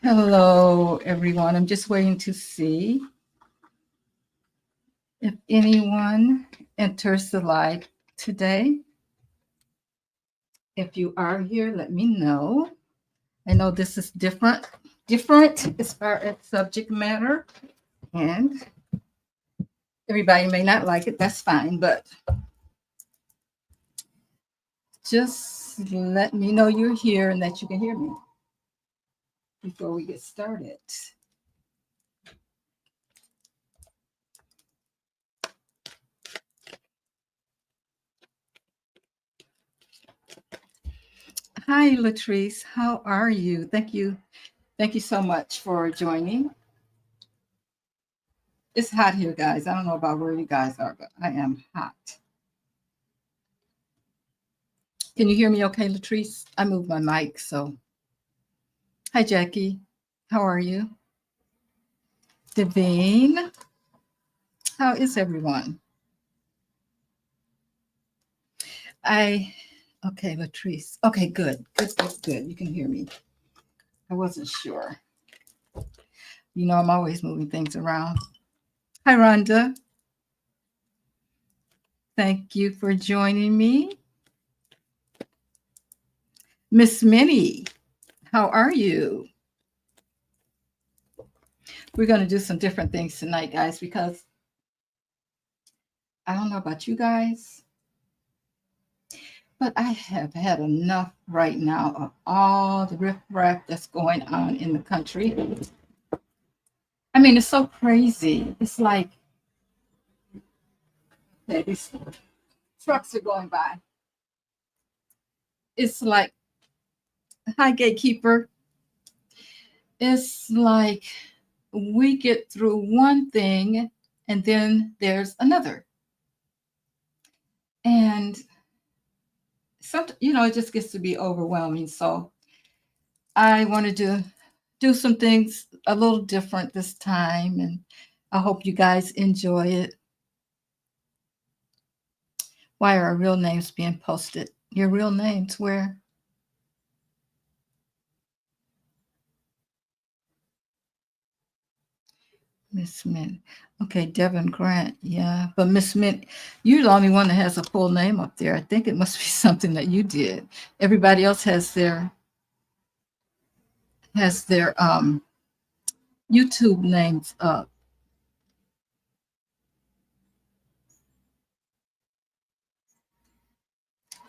Hello, everyone. I'm just waiting to see if anyone enters the live today. If you are here, let me know. I know this is different as far as subject matter, and everybody may not like it. That's fine, but just let me know you're here and that you can hear me before we get started. Hi, Latrice. How are you? Thank you. Thank you so much for joining. It's hot here, guys. I don't know about where you guys are, but I am hot. Can you hear me okay, Latrice? I moved my mic, so. Hi, Jackie. How are you? Devine, how is everyone? Okay, Latrice. Okay, good. Good. You can hear me. I wasn't sure. You know, I'm always moving things around. Hi, Rhonda. Thank you for joining me. Miss Minnie, how are you? We're going to do some different things tonight, guys, because I don't know about you guys, but I have had enough right now of all the riffraff that's going on in the country. I mean, it's so crazy. It's like, okay, these trucks are going by. It's like, hi, gatekeeper. It's like we get through one thing and then there's another. And it just gets to be overwhelming. So I wanted to do some things a little different this time, and I hope you guys enjoy it. Why are our real names being posted? Your real names, where? Miss Mint. Okay, Devin Grant. Yeah, but Miss Mint, you're the only one that has a full name up there. I think it must be something that you did. Everybody else has their YouTube names up.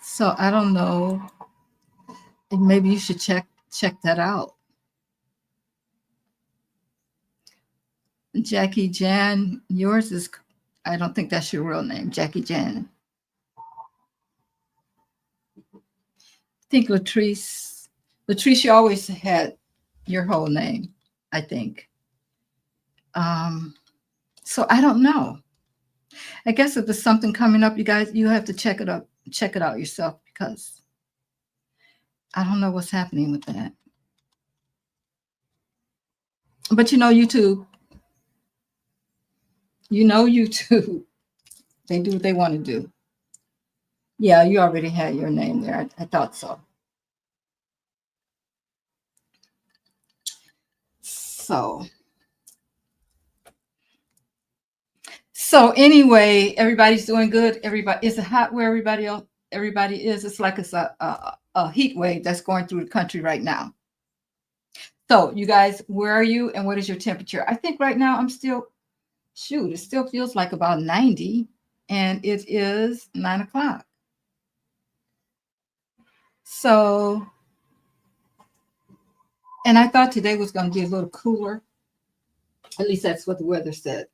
So I don't know. Maybe you should check that out. Jackie Jan, yours is, I don't think that's your real name, Jackie Jan. I think Latrice, you always had your whole name, I think. Um, so I don't know. I guess if there's something coming up, you guys, you have to check it out yourself because I don't know what's happening with that. But YouTube, they do what they want to do. Yeah, you already had your name there. I thought so. So, so anyway, everybody's doing good. Everybody, is it hot where everybody is? It's like it's a heat wave that's going through the country right now. So, you guys, where are you and what is your temperature? I think right now it still feels like about 90 and it is 9 o'clock. So, and I thought today was going to be a little cooler. At least that's what the weather said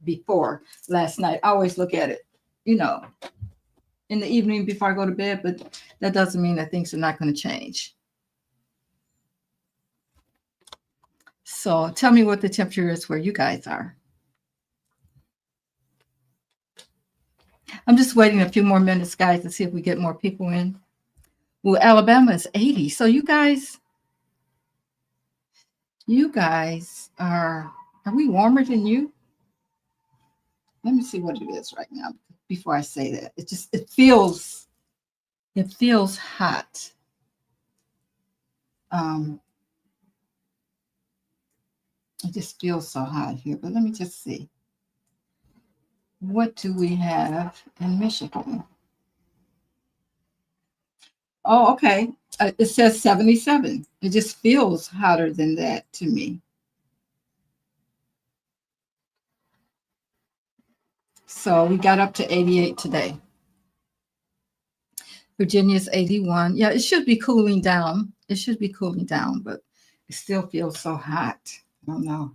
before last night. I always look at it, you know, in the evening before I go to bed, but that doesn't mean that things are not going to change. So tell me what the temperature is where you guys are. I'm just waiting a few more minutes, guys, to see if we get more people in. Well, Alabama is 80. So you guys are we warmer than you? Let me see what it is right now before I say that. It feels hot. Um, It just feels so hot here, but let me just see. What do we have in Michigan? Oh, okay. It says 77. It just feels hotter than that to me. So we got up to 88 today. Virginia's 81. Yeah, it should be cooling down. It should be cooling down, but it still feels so hot. I don't know.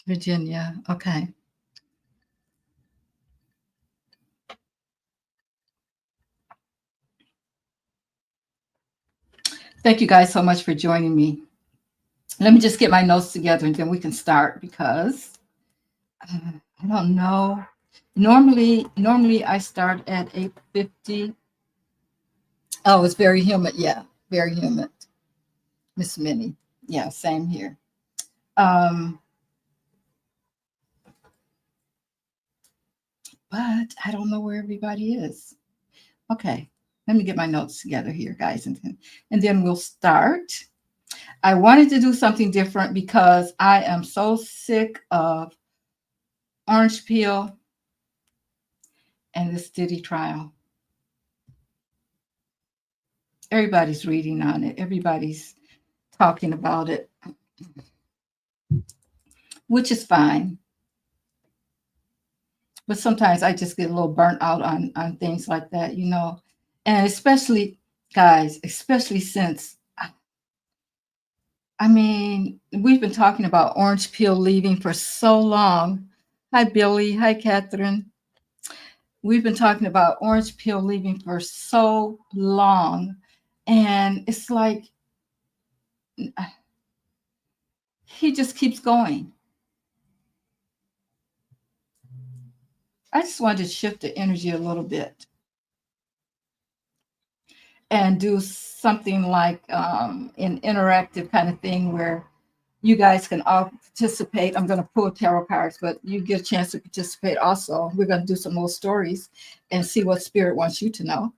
Virginia. Okay. Thank you guys so much for joining me. Let me just get my notes together and then we can start because I don't know. Normally I start at 8:50. Oh, it's very humid. Yeah, very humid. Miss Minnie. Yeah, same here. Um, but I don't know where everybody is. Okay, let me get my notes together here, guys, and then we'll start. I wanted to do something different because I am so sick of orange peel and this Diddy trial. Everybody's reading on it. Everybody's talking about it, which is fine. But sometimes I just get a little burnt out on things like that, you know. And especially guys, especially since I mean, we've been talking about orange peel leaving for so long. Hi, Billy. Hi, Catherine. We've been talking about orange peel leaving for so long. And it's like he just keeps going. I just wanted to shift the energy a little bit and do something like an interactive kind of thing where you guys can all participate. I'm going to pull tarot cards, but you get a chance to participate also. We're going to do some more stories and see what spirit wants you to know.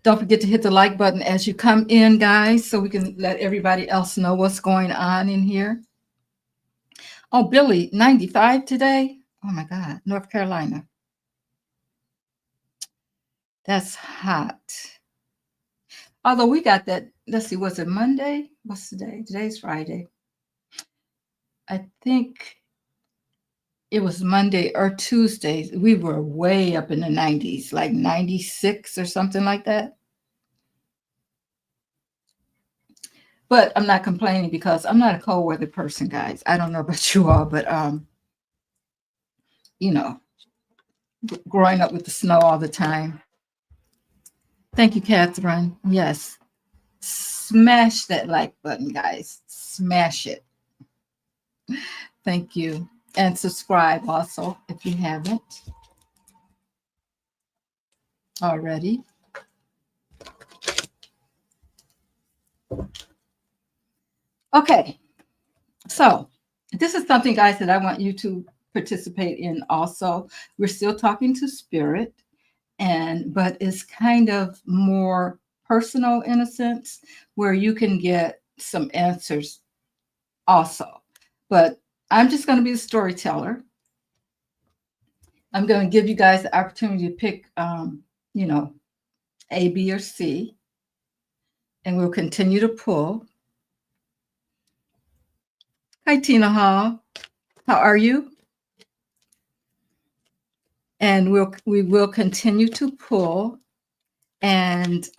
Don't forget to hit the like button as you come in, guys, so we can let everybody else know what's going on in here. Oh, Billy, 95 today? Oh my God, North Carolina. That's hot. Although we got that, let's see, was it Monday? What's today? Today's Friday. I think it was Monday or Tuesday. We were way up in the 90s, like 96 or something like that. But I'm not complaining because I'm not a cold weather person, guys. I don't know about you all, but you know, growing up with the snow all the time. Thank you, Catherine. Yes. Smash that like button, guys. Smash it. Thank you. And subscribe also if you haven't already. Okay. So this is something, guys, that I want you to participate in also. We're still talking to spirit, but it's kind of more personal in a sense where you can get some answers also. But I'm just going to be the storyteller. I'm going to give you guys the opportunity to pick, you know, A, B, or C, and we'll continue to pull. Hi, Tina Hall. How are you? And we will continue to pull and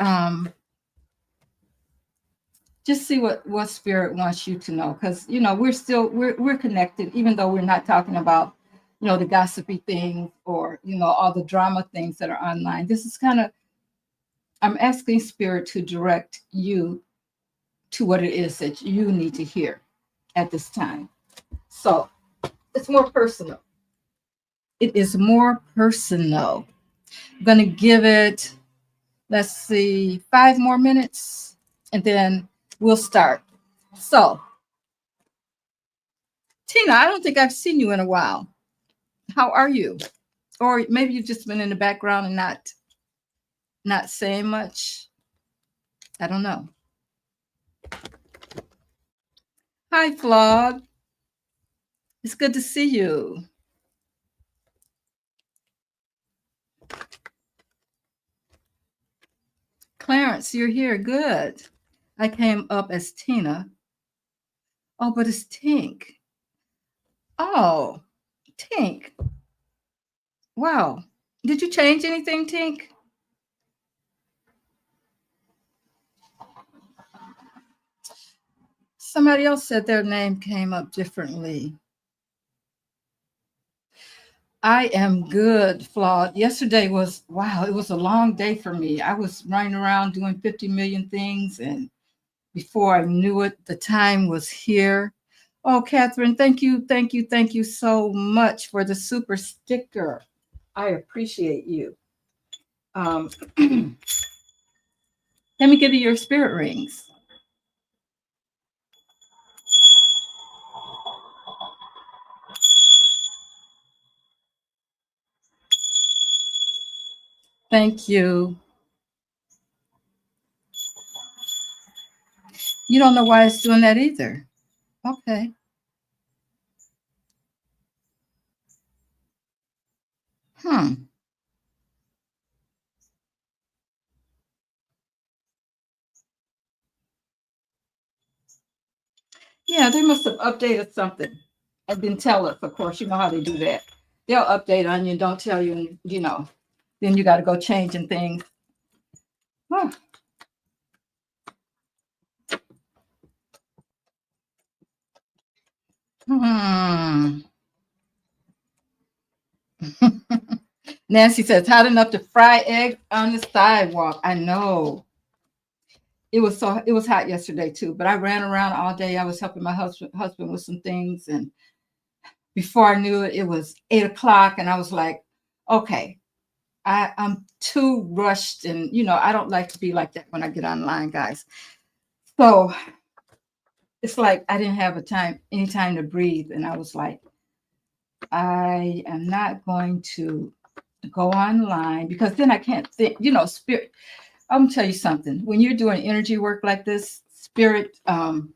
just see what spirit wants you to know, because you know we're connected, even though we're not talking about the gossipy things or all the drama things that are online. This is kind of, I'm asking spirit to direct you to what it is that you need to hear at this time. So it's more personal. It is more personal. I'm going to give it, let's see, 5 more minutes, and then we'll start. So, Tina, I don't think I've seen you in a while. How are you? Or maybe you've just been in the background and not saying much. I don't know. Hi, Flog. It's good to see you. Clarence, you're here. Good. I came up as Tina. Oh, but it's Tink. Oh, Tink. Wow. Did you change anything, Tink? Somebody else said their name came up differently. I am good, Flawed. Yesterday was, wow, it was a long day for me. I was running around doing 50 million things, and before I knew it, the time was here. Oh, Catherine, thank you so much for the super sticker. I appreciate you. Let me give you your spirit rings. Thank you. You don't know why it's doing that either. Okay. Hmm. Yeah, they must have updated something and didn't tell us. Of course, you know how they do that. They'll update on you, don't tell you, and then you got to go changing things. Huh. Hmm. Nancy says, hot enough to fry eggs on the sidewalk. I know. It was hot yesterday too, but I ran around all day. I was helping my husband with some things, and before I knew it, it was 8 o'clock, and I was like, okay, I'm too rushed, and I don't like to be like that when I get online, guys. So it's like I didn't have any time to breathe, and I was like, I am not going to go online because then I can't think. Spirit. I'm gonna tell you something. When you're doing energy work like this, spirit, you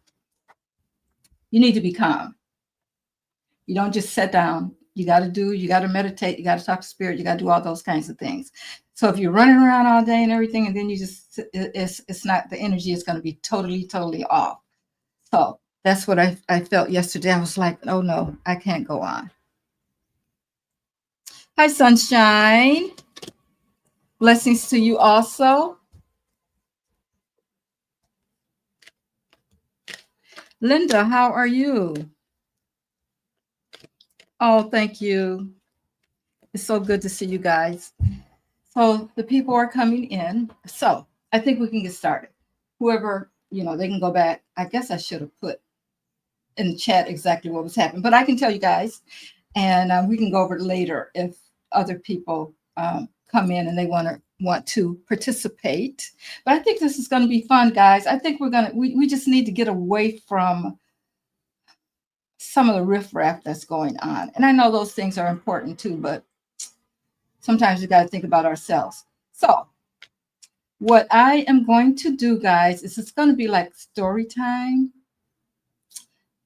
need to be calm. You don't just sit down. You got to meditate. You got to talk to spirit. You got to do all those kinds of things. So if you're running around all day and everything, and then it's not, the energy is going to be totally off. So that's what I felt yesterday. I was like, oh no, I can't go on. Hi, Sunshine. Blessings to you also. Linda, how are you? Oh, thank you. It's so good to see you guys. So the people are coming in. So I think we can get started. Whoever, they can go back. I guess I should have put in the chat exactly what was happening, but I can tell you guys, and we can go over it later if other people come in and they want to participate. But I think this is going to be fun, guys. I think we just need to get away from some of the riffraff that's going on. And I know those things are important too, but sometimes we got to think about ourselves. So what I am going to do, guys, is it's going to be like story time.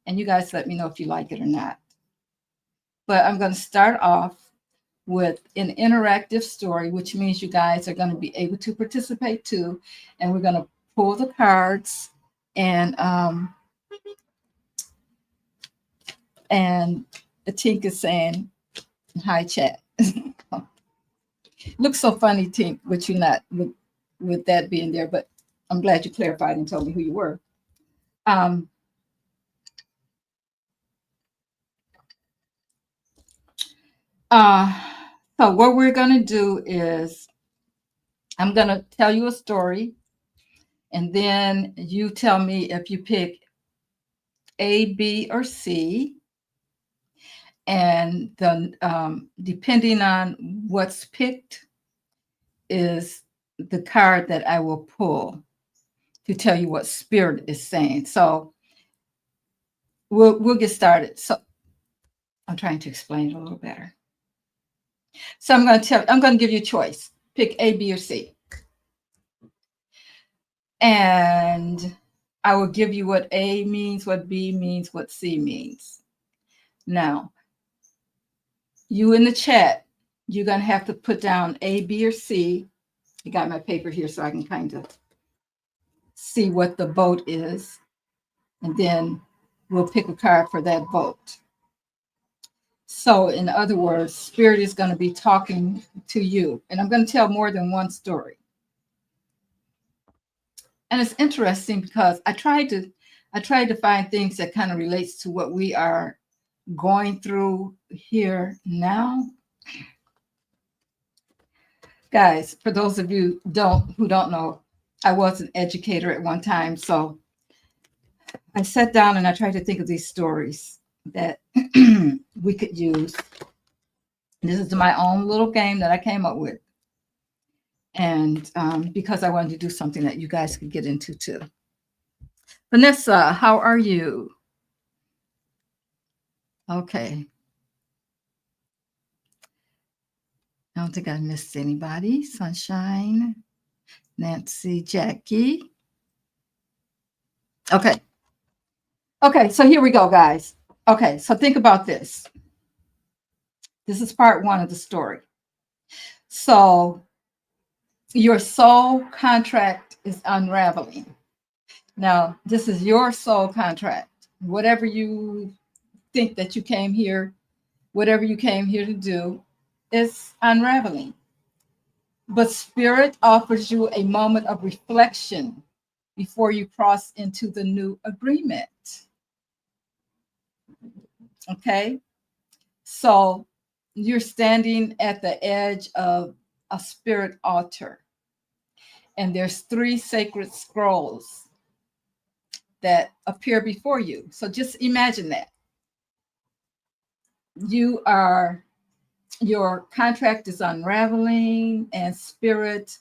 And you guys let me know if you like it or not. But I'm going to start off with an interactive story, which means you guys are going to be able to participate too. And we're going to pull the cards and Tink is saying, hi, chat. Looks so funny, Tink, with you not with that being there, but I'm glad you clarified and told me who you were. Um, so what we're going to do is I'm going to tell you a story, and then you tell me if you pick A, B, or C. And depending on what's picked is the card that I will pull to tell you what spirit is saying. So we'll get started. So I'm trying to explain it a little better. So I'm going to give you a choice. Pick A, B, or C. And I will give you what A means, what B means, what C means. Now, you in the chat, you're going to have to put down A, B, or C. I got my paper here so I can kind of see what the vote is. And then we'll pick a card for that vote. So, in other words, Spirit is going to be talking to you. And I'm going to tell more than one story. And it's interesting because I tried to find things that kind of relates to what we are going through here now. Guys, for those of you who don't know, I was an educator at one time. So I sat down and I tried to think of these stories that we could use. This is my own little game that I came up with. And because I wanted to do something that you guys could get into too. Vanessa, how are you? Okay. I don't think I missed anybody. Sunshine, Nancy, Jackie. Okay. Okay, so here we go, guys. Okay, so think about this. This is part one of the story. So your soul contract is unraveling. Now, this is your soul contract. Whatever you think that you came here, whatever you came here to do, is unraveling. But Spirit offers you a moment of reflection before you cross into the new agreement. Okay? So you're standing at the edge of a spirit altar, and there's 3 sacred scrolls that appear before you. So just imagine that. Your contract is unraveling, and Spirit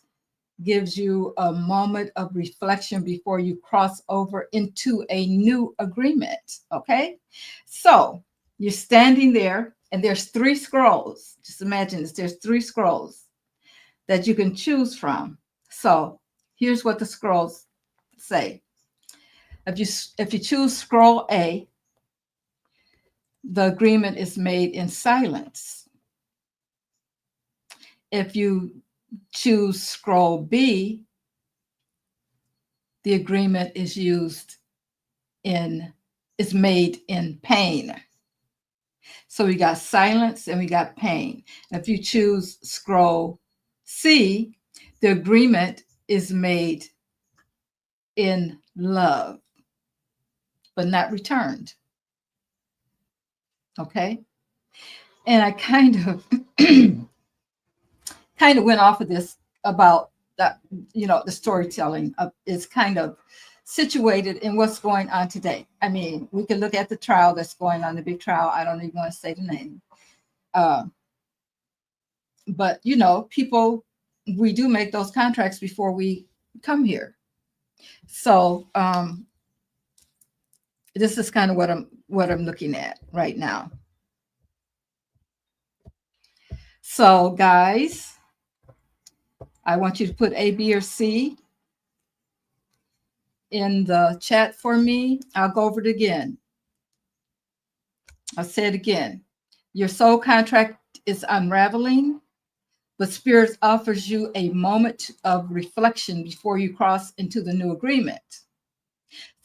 gives you a moment of reflection before you cross over into a new agreement. Okay? So you're standing there, and there's 3 scrolls. Just imagine this. There's 3 scrolls that you can choose from. So here's what the scrolls say. If you choose scroll A, the agreement is made in silence. If you choose scroll B, the agreement is made in pain. So we got silence and we got pain. If you choose scroll C, the agreement is made in love, but not returned. Okay? And I kind of went off of this about that, the storytelling is kind of situated in what's going on today. I mean, we can look at the trial that's going on, the big trial. I don't even want to say the name. But, people, we do make those contracts before we come here. So this is kind of what I'm looking at right now. So, guys, I want you to put A, B, or C in the chat for me. I'll go over it again. I'll say it again. Your soul contract is unraveling, but Spirit offers you a moment of reflection before you cross into the new agreement.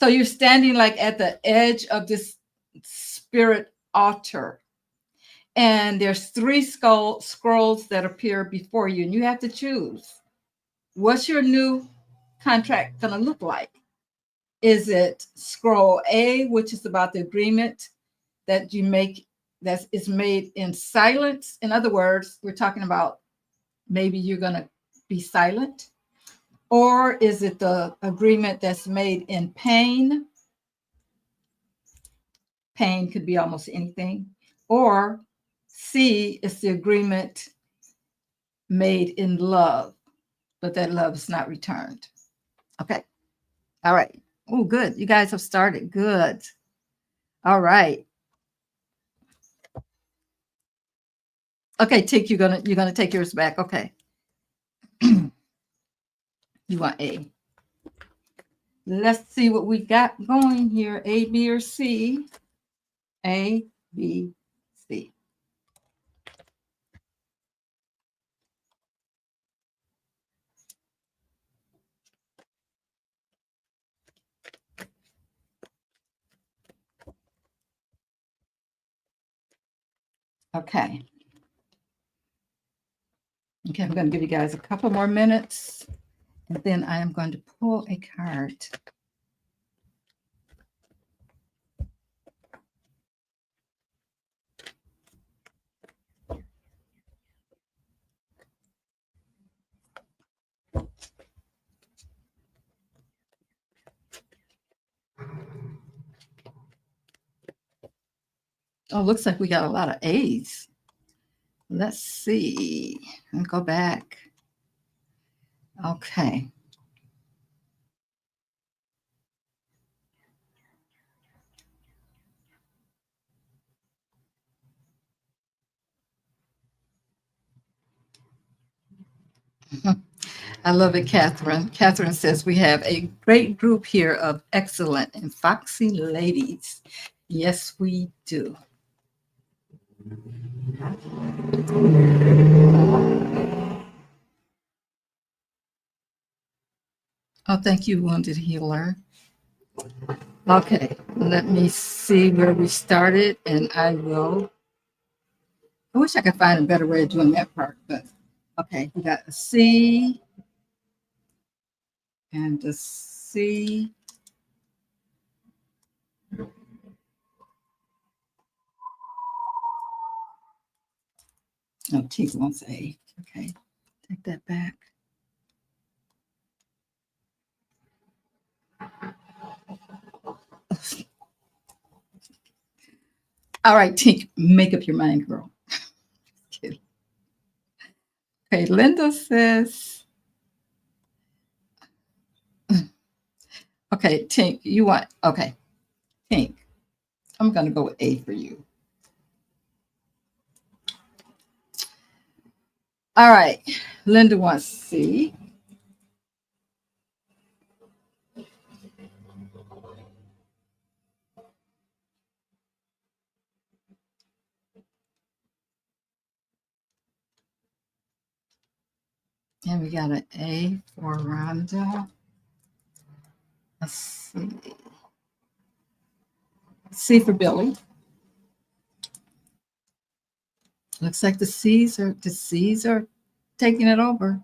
So you're standing like at the edge of this spirit altar, and there's 3 scrolls that appear before you, and you have to choose. What's your new contract going to look like? Is it scroll A, which is about the agreement that you make that is made in silence? In other words, we're talking about maybe you're going to be silent. Or is it the agreement that's made in pain? Pain could be almost anything. Or C is the agreement made in love, but that love is not returned. Okay. All right. Oh, good. You guys have started. Good. All right. Okay, Tick, you're gonna take yours back. Okay. You want A. Let's see what we got going here. A, B, or C. A, B, C. Okay. Okay, I'm going to give you guys a couple more minutes, and then I am going to pull a card. Oh, looks like we got a lot of A's. Let's see. I'll go back. Okay. I love it, Catherine. Catherine says we have a great group here of excellent and foxy ladies. Yes, we do. Oh, thank you, Wounded Healer. Okay, let me see where we started, and I wish I could find a better way of doing that part, but okay, we got a C and a C. Oh, T wants A. Okay, take that back. All right, Tink, make up your mind, girl. Okay, Linda says, okay, Tink, you want, okay, Tink, I'm going to go with A for you. All right, Linda wants C. And we got an A for Rhonda. Let's see. C for Billy. Looks like the C's are taking it over.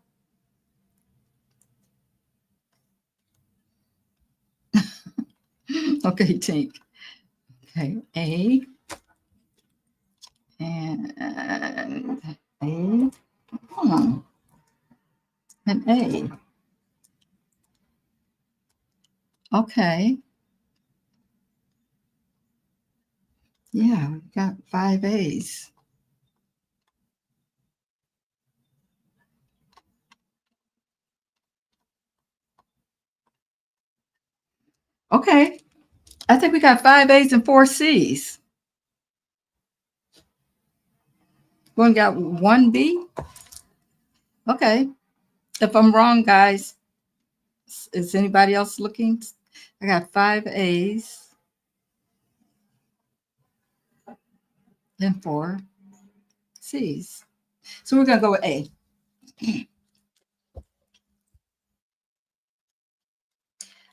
Okay, Tink. Okay, A and A. And A. Okay. Yeah, we got 5 A's. Okay. I think we got 5 A's and 4 C's. One got 1 B. Okay. If I'm wrong, guys, is anybody else looking? I got 5 A's and 4 C's. So we're going to go with A.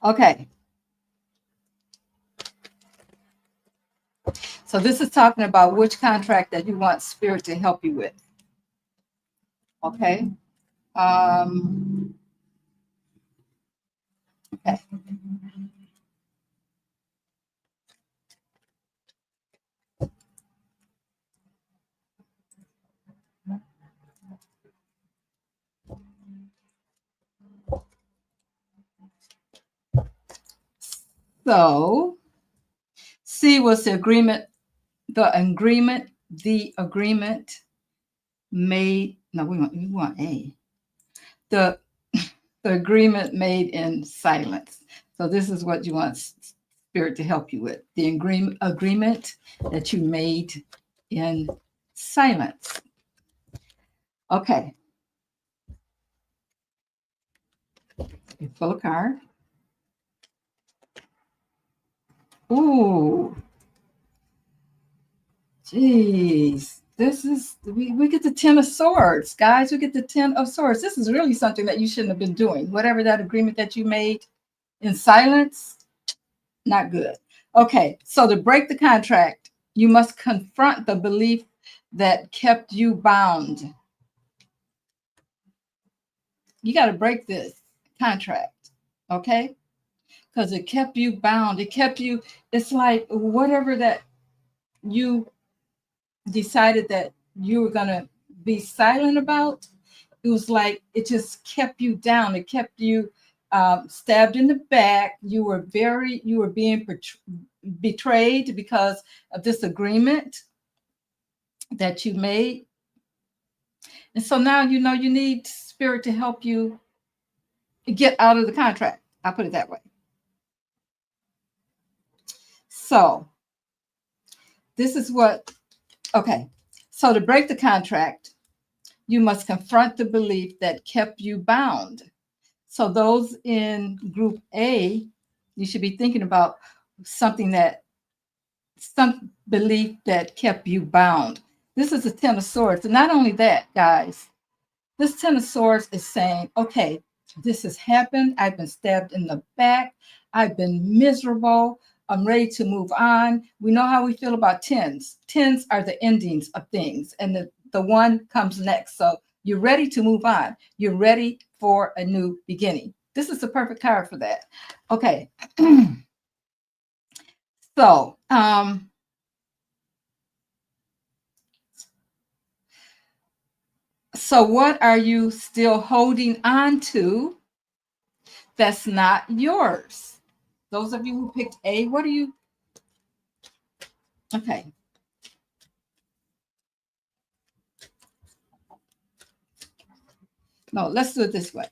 Okay. So this is talking about which contract that you want Spirit to help you with. Okay. Okay. So C was the agreement made. No, we want A. The agreement made in silence. So this is what you want Spirit to help you with. The agreement that you made in silence. Okay. You pull a card. Ooh. Jeez. This is, we get the 10 of swords, guys. We get the 10 of swords. This is really something that you shouldn't have been doing. Whatever that agreement that you made in silence, not good. Okay. So to break the contract, you must confront the belief that kept you bound. You got to break this contract. Okay. Because it kept you bound. It kept you, it's like whatever that you decided that you were going to be silent about, it was like it just kept you down. It kept you stabbed in the back. You were being betrayed because of this agreement that you made. And so now you know you need spirit to help you get out of the contract. I'll put it that way. So this is what, okay. So to break the contract, you must confront the belief that kept you bound. So those in group A, you should be thinking about some belief that kept you bound. This is a 10 of swords. And not only that, guys, this 10 of swords is saying, okay, this has happened. I've been stabbed in the back. I've been miserable. I'm ready to move on. We know how we feel about tens. Tens are the endings of things, and the one comes next. So you're ready to move on. You're ready for a new beginning. This is the perfect card for that. Okay. So, so what are you still holding on to that's not yours? Those of you who picked A, what are you? Okay. No, let's do it this way.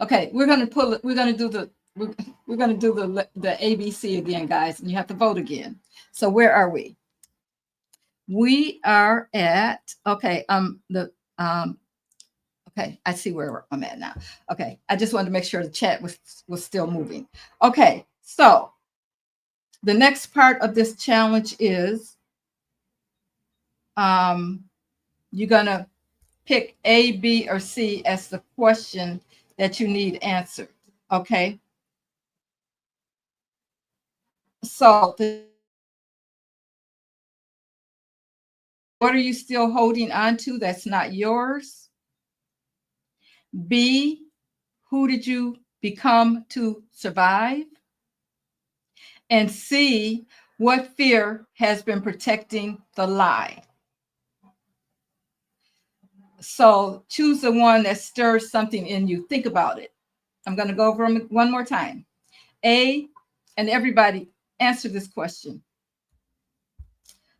Okay, we're gonna pull it. We're gonna do the ABC again, guys, and you have to vote again. So where are we? We are at okay. Okay, I see where I'm at now. Okay, I just wanted to make sure the chat was still moving. Okay, so the next part of this challenge is you're gonna pick A, B, or C as the question that you need answered. Okay. So what are you still holding on to that's not yours? B, who did you become to survive? And C, what fear has been protecting the lie? So choose the one that stirs something in you. Think about it. I'm going to go over them one more time. A, and everybody answer this question.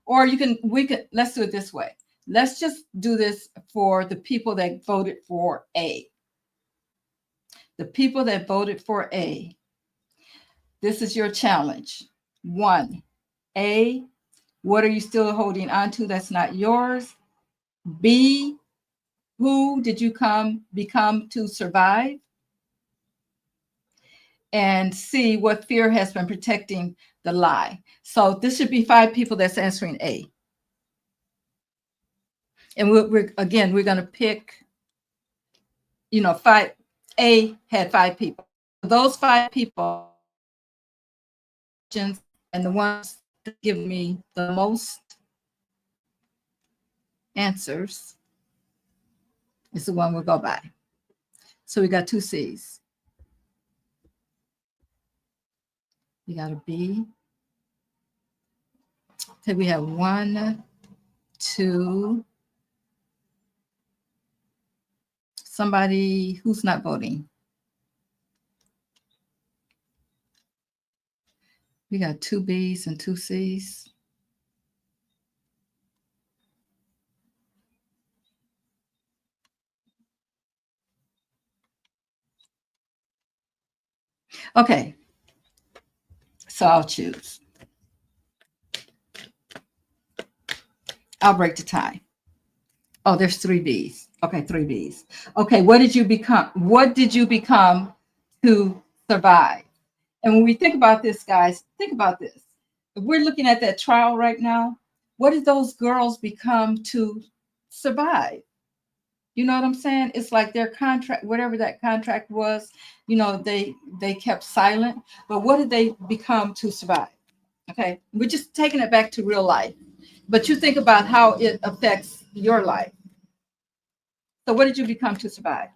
Or let's do it this way. Let's just do this for the people that voted for A. The people that voted for A, this is your challenge. 1, A, what are you still holding on to that's not yours? B, who did you become to survive? And C, what fear has been protecting the lie? So this should be 5 people that's answering A. And we're going to pick, 5. A had 5 people. Those 5 people and the ones that give me the most answers is the one we'll go by. So we got 2 C's. We got a B. Okay, we have 1, 2. Somebody who's not voting. We got 2 B's and 2 C's. Okay. So I'll choose. I'll break the tie. Oh, there's 3 B's. Okay, 3 B's. Okay, what did you become? What did you become to survive? And when we think about this, guys, think about this. If we're looking at that trial right now, what did those girls become to survive? You know what I'm saying? It's like their contract, whatever that contract was, they kept silent. But what did they become to survive? Okay, we're just taking it back to real life. But you think about how it affects your life. So what did you become to survive?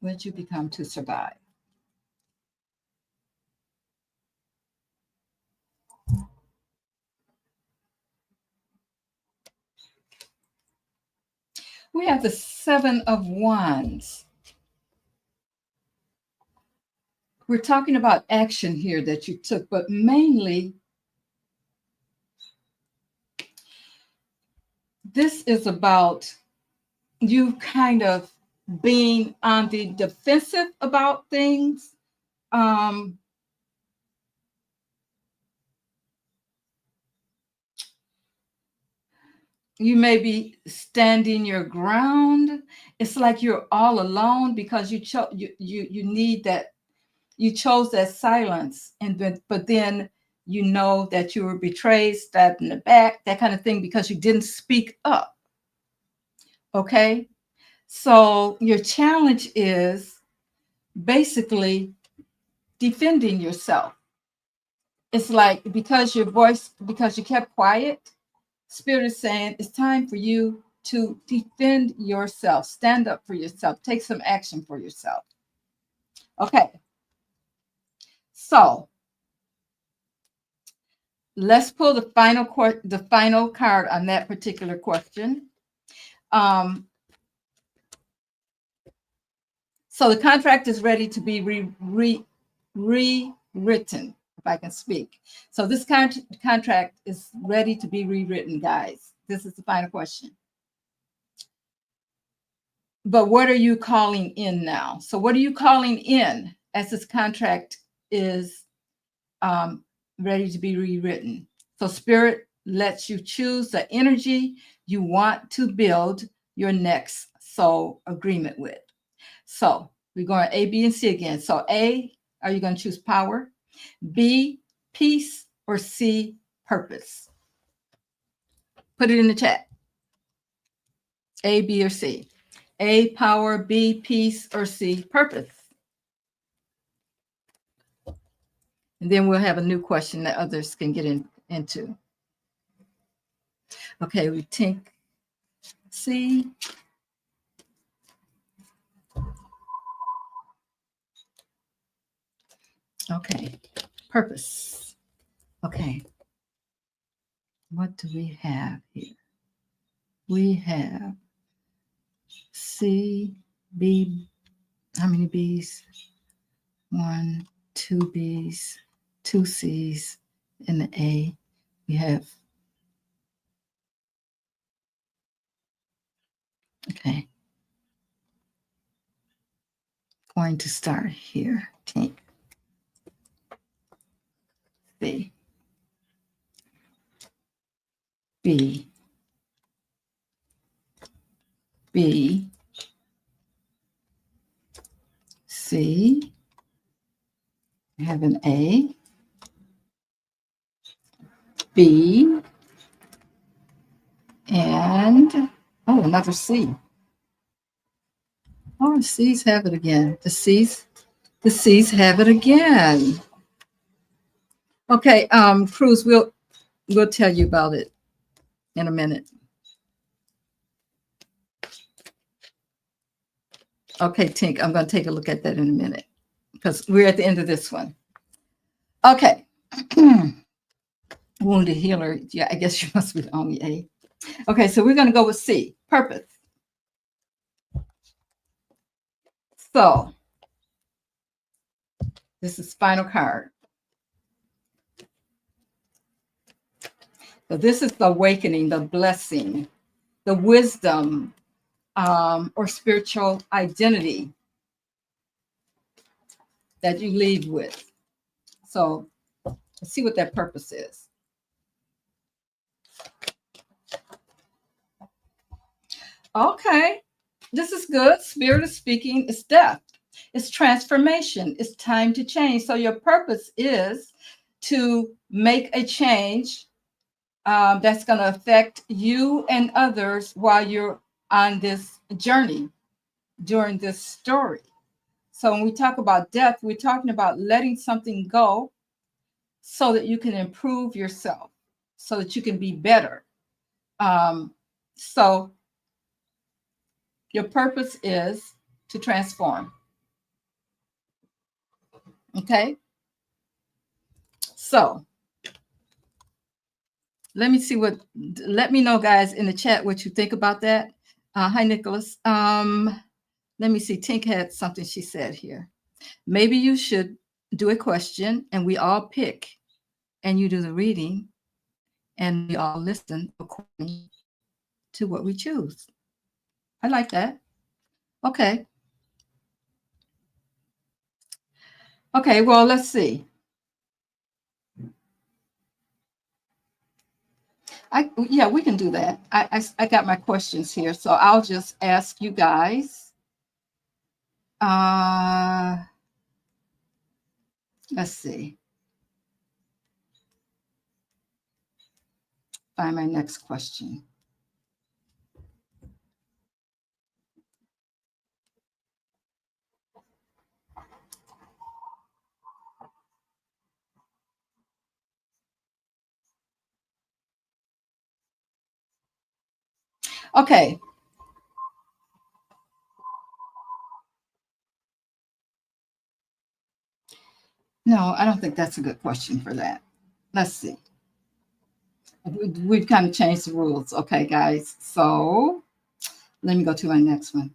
What did you become to survive? We have the 7 of Wands. We're talking about action here that you took, but mainly this is about you kind of being on the defensive about things. You may be standing your ground. It's like you're all alone because you need that. You chose that silence, but then you know that you were betrayed, stabbed in the back, that kind of thing, because you didn't speak up. Okay, so your challenge is basically defending yourself. It's like because you kept quiet, Spirit is saying it's time for you to defend yourself, stand up for yourself, take some action for yourself. Okay, so let's pull the final card on that particular question. So the contract is ready to be rewritten, if I can speak. So this contract is ready to be rewritten, guys. This is the final question. But what are you calling in now? So what are you calling in as this contract is ready to be rewritten? So Spirit lets you choose the energy you want to build your next soul agreement with. So we're going A, B, and C again. So A, are you going to choose power? B, peace, or C, purpose? Put it in the chat. A, B, or C. A, power, B, peace, or C, purpose. And then we'll have a new question that others can get into. Okay, we think C. Okay, purpose. Okay, what do we have here? We have C, B. How many B's? 1, 2 B's, 2 C's, and the A. We have, okay. Going to start here. Take B. B. B. C. We have an A. B. And, oh, another C. Oh, the C's have it again. The C's have it again. Okay, Cruz, we'll tell you about it in a minute. Okay, Tink, I'm going to take a look at that in a minute because we're at the end of this one. Okay. Wounded healer. Yeah, I guess you must be on A. Okay, so we're going to go with C, purpose. So this is final card. So this is the awakening, the blessing, the wisdom, or spiritual identity that you leave with. So let's see what that purpose is. Okay, this is good. Spirit is speaking. It's death. It's transformation. It's time to change. So your purpose is to make a change that's going to affect you and others while you're on this journey during this story. So when we talk about death, we're talking about letting something go so that you can improve yourself, so that you can be better. So your purpose is to transform. Okay. So let me know, guys, in the chat what you think about that. Hi, Nicholas. Let me see. Tink had something she said here. Maybe you should do a question and we all pick and you do the reading and we all listen according to what we choose. I like that. Okay. Okay, well, let's see. Yeah, we can do that. I got my questions here, so I'll just ask you guys. Let's see. Find my next question. Okay. No, I don't think that's a good question for that. Let's see. We've kind of changed the rules. Okay, guys. So let me go to my next one.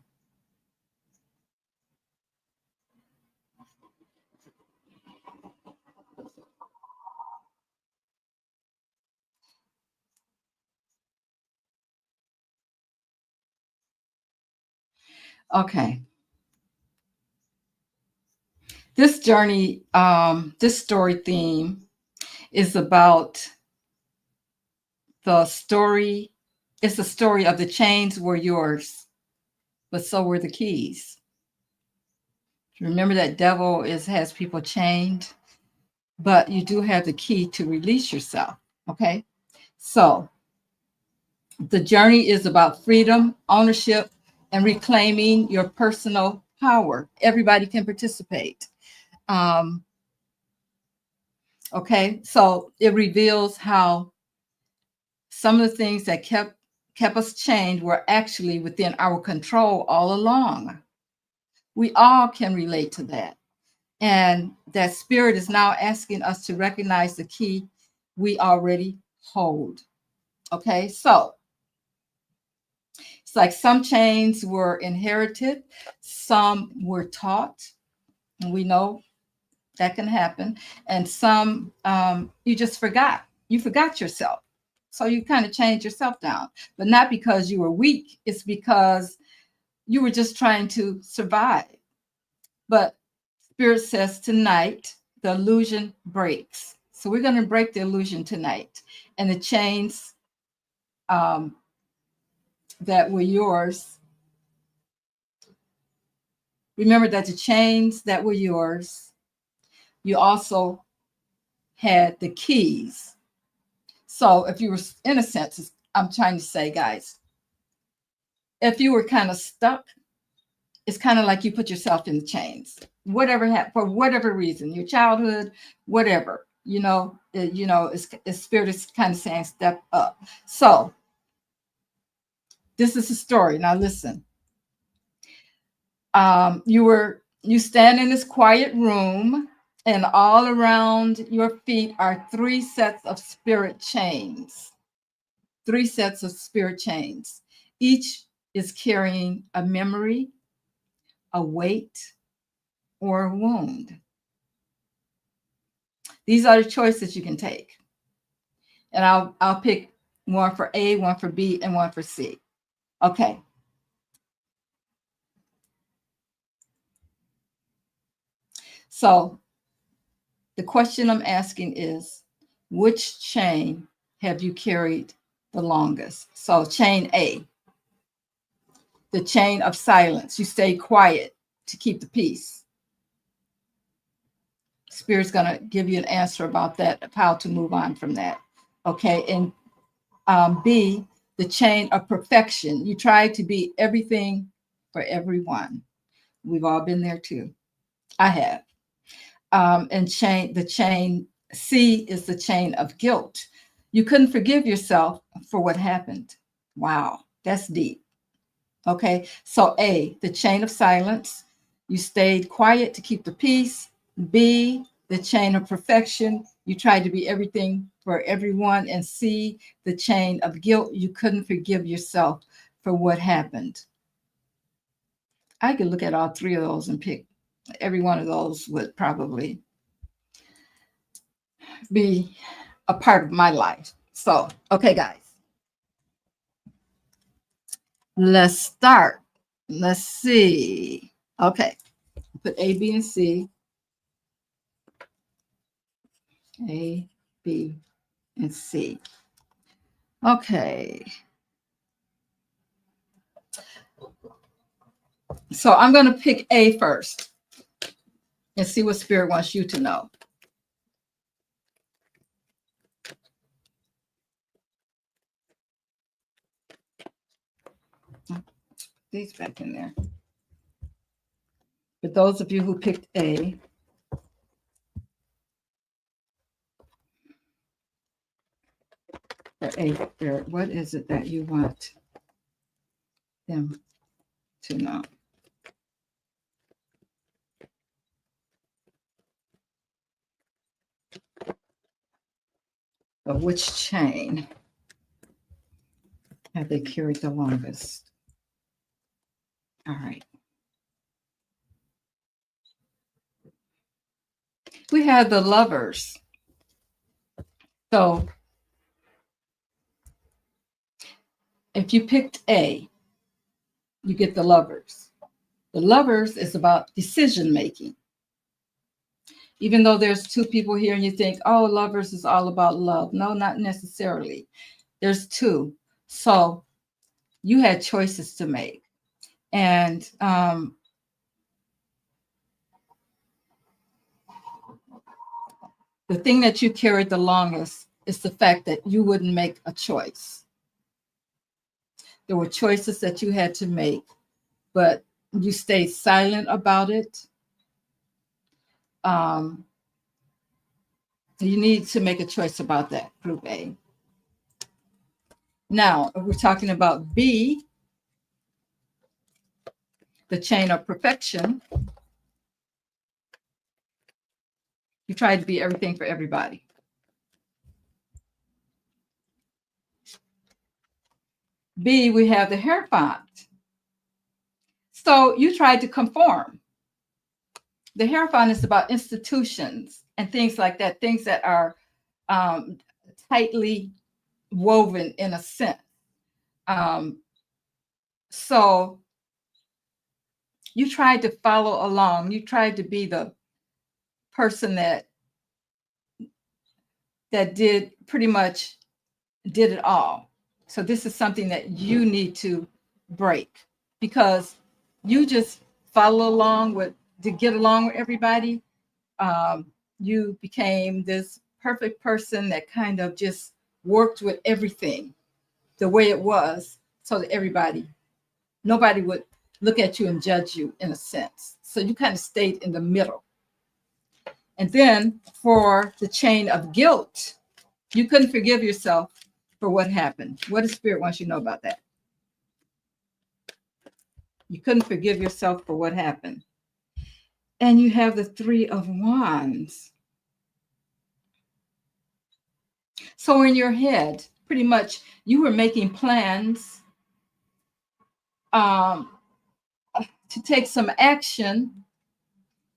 Okay. This journey, this story theme is about the story. It's the story of the chains were yours, but so were the keys. Remember that devil has people chained, but you do have the key to release yourself. Okay. So the journey is about freedom, ownership, and reclaiming your personal power. Everybody can participate. Okay. So it reveals how some of the things that kept us chained were actually within our control all along. We all can relate to that. And that spirit is now asking us to recognize the key we already hold. Okay, so it's like some chains were inherited, some were taught, and we know that can happen. And some you just forgot. You forgot yourself. So you kind of changed yourself down, but not because you were weak. It's because you were just trying to survive. But Spirit says tonight, the illusion breaks. So we're going to break the illusion tonight. And the chains that were yours, remember that the chains that were yours, you also had the keys. So if you were, in a sense, I'm trying to say, guys, if you were kind of stuck, it's kind of like you put yourself in the chains. Whatever happened, for whatever reason, your childhood, whatever, it's spirit is kind of saying step up. So this is the story. Now listen. You stand in this quiet room, and all around your feet are three sets of spirit chains. Three sets of spirit chains. Each is carrying a memory, a weight, or a wound. These are the choices you can take. And I'll pick one for A, one for B, and one for C. Okay. So The question I'm asking is, which chain have you carried the longest? So chain A, the chain of silence. You stay quiet to keep the peace. Spirit's going to give you an answer about that, of how to move on from that. Okay. And B, the chain of perfection. You try to be everything for everyone. We've all been there too. I have. And the chain C is the chain of guilt. You couldn't forgive yourself for what happened. Wow, that's deep. Okay, so A, the chain of silence. You stayed quiet to keep the peace. B, the chain of perfection. You tried to be everything for everyone. And C, the chain of guilt. You couldn't forgive yourself for what happened. I could look at all three of those and pick every one of those would probably be a part of my life. So, okay, guys, let's start. Let's see. Okay, put A, B, and C. A, B, and C. Okay. So I'm going to pick A first and see what Spirit wants you to know. These back in there. For those of you who picked A, what is it that you want them to know? Of which chain have they carried the longest? All right. We have the Lovers. So if you picked A, you get the Lovers. The Lovers is about decision making. Even though there's two people here and you think, oh, Lovers is all about love. No, not necessarily. There's two. So you had choices to make. And the thing that you carried the longest is the fact that you wouldn't make a choice. There were choices that you had to make, but you stayed silent about it. You need to make a choice about that, group A. Now, if we're talking about B, the chain of perfection, you try to be everything for everybody. B, we have the Hierophant. So you tried to conform. The Hierophant is about institutions and things like that, things that are tightly woven in a sense. So you tried to follow along. You tried to be the person that did pretty much did it all. So this is something that you need to break, because you just follow along to get along with everybody. You became this perfect person that kind of just worked with everything the way it was, so that nobody would look at you and judge you in a sense. So you kind of stayed in the middle. And then for the chain of guilt, you couldn't forgive yourself for what happened. What does Spirit wants you to know about that? You couldn't forgive yourself for what happened. And you have the Three of Wands. So in your head, pretty much you were making plans to take some action,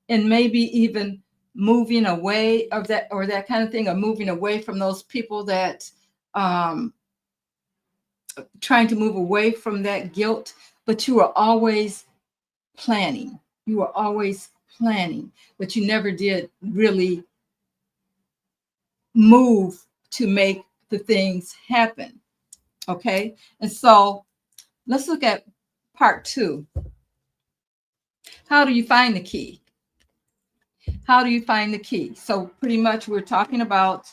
and maybe even moving away of that, or that kind of thing, or moving away from those people that trying to move away from that guilt. But you were always planning. You were always planning, but you never did really move to make the things happen. Okay. And so let's look at part 2. How do you find the key? How do you find the key? So pretty much we're talking about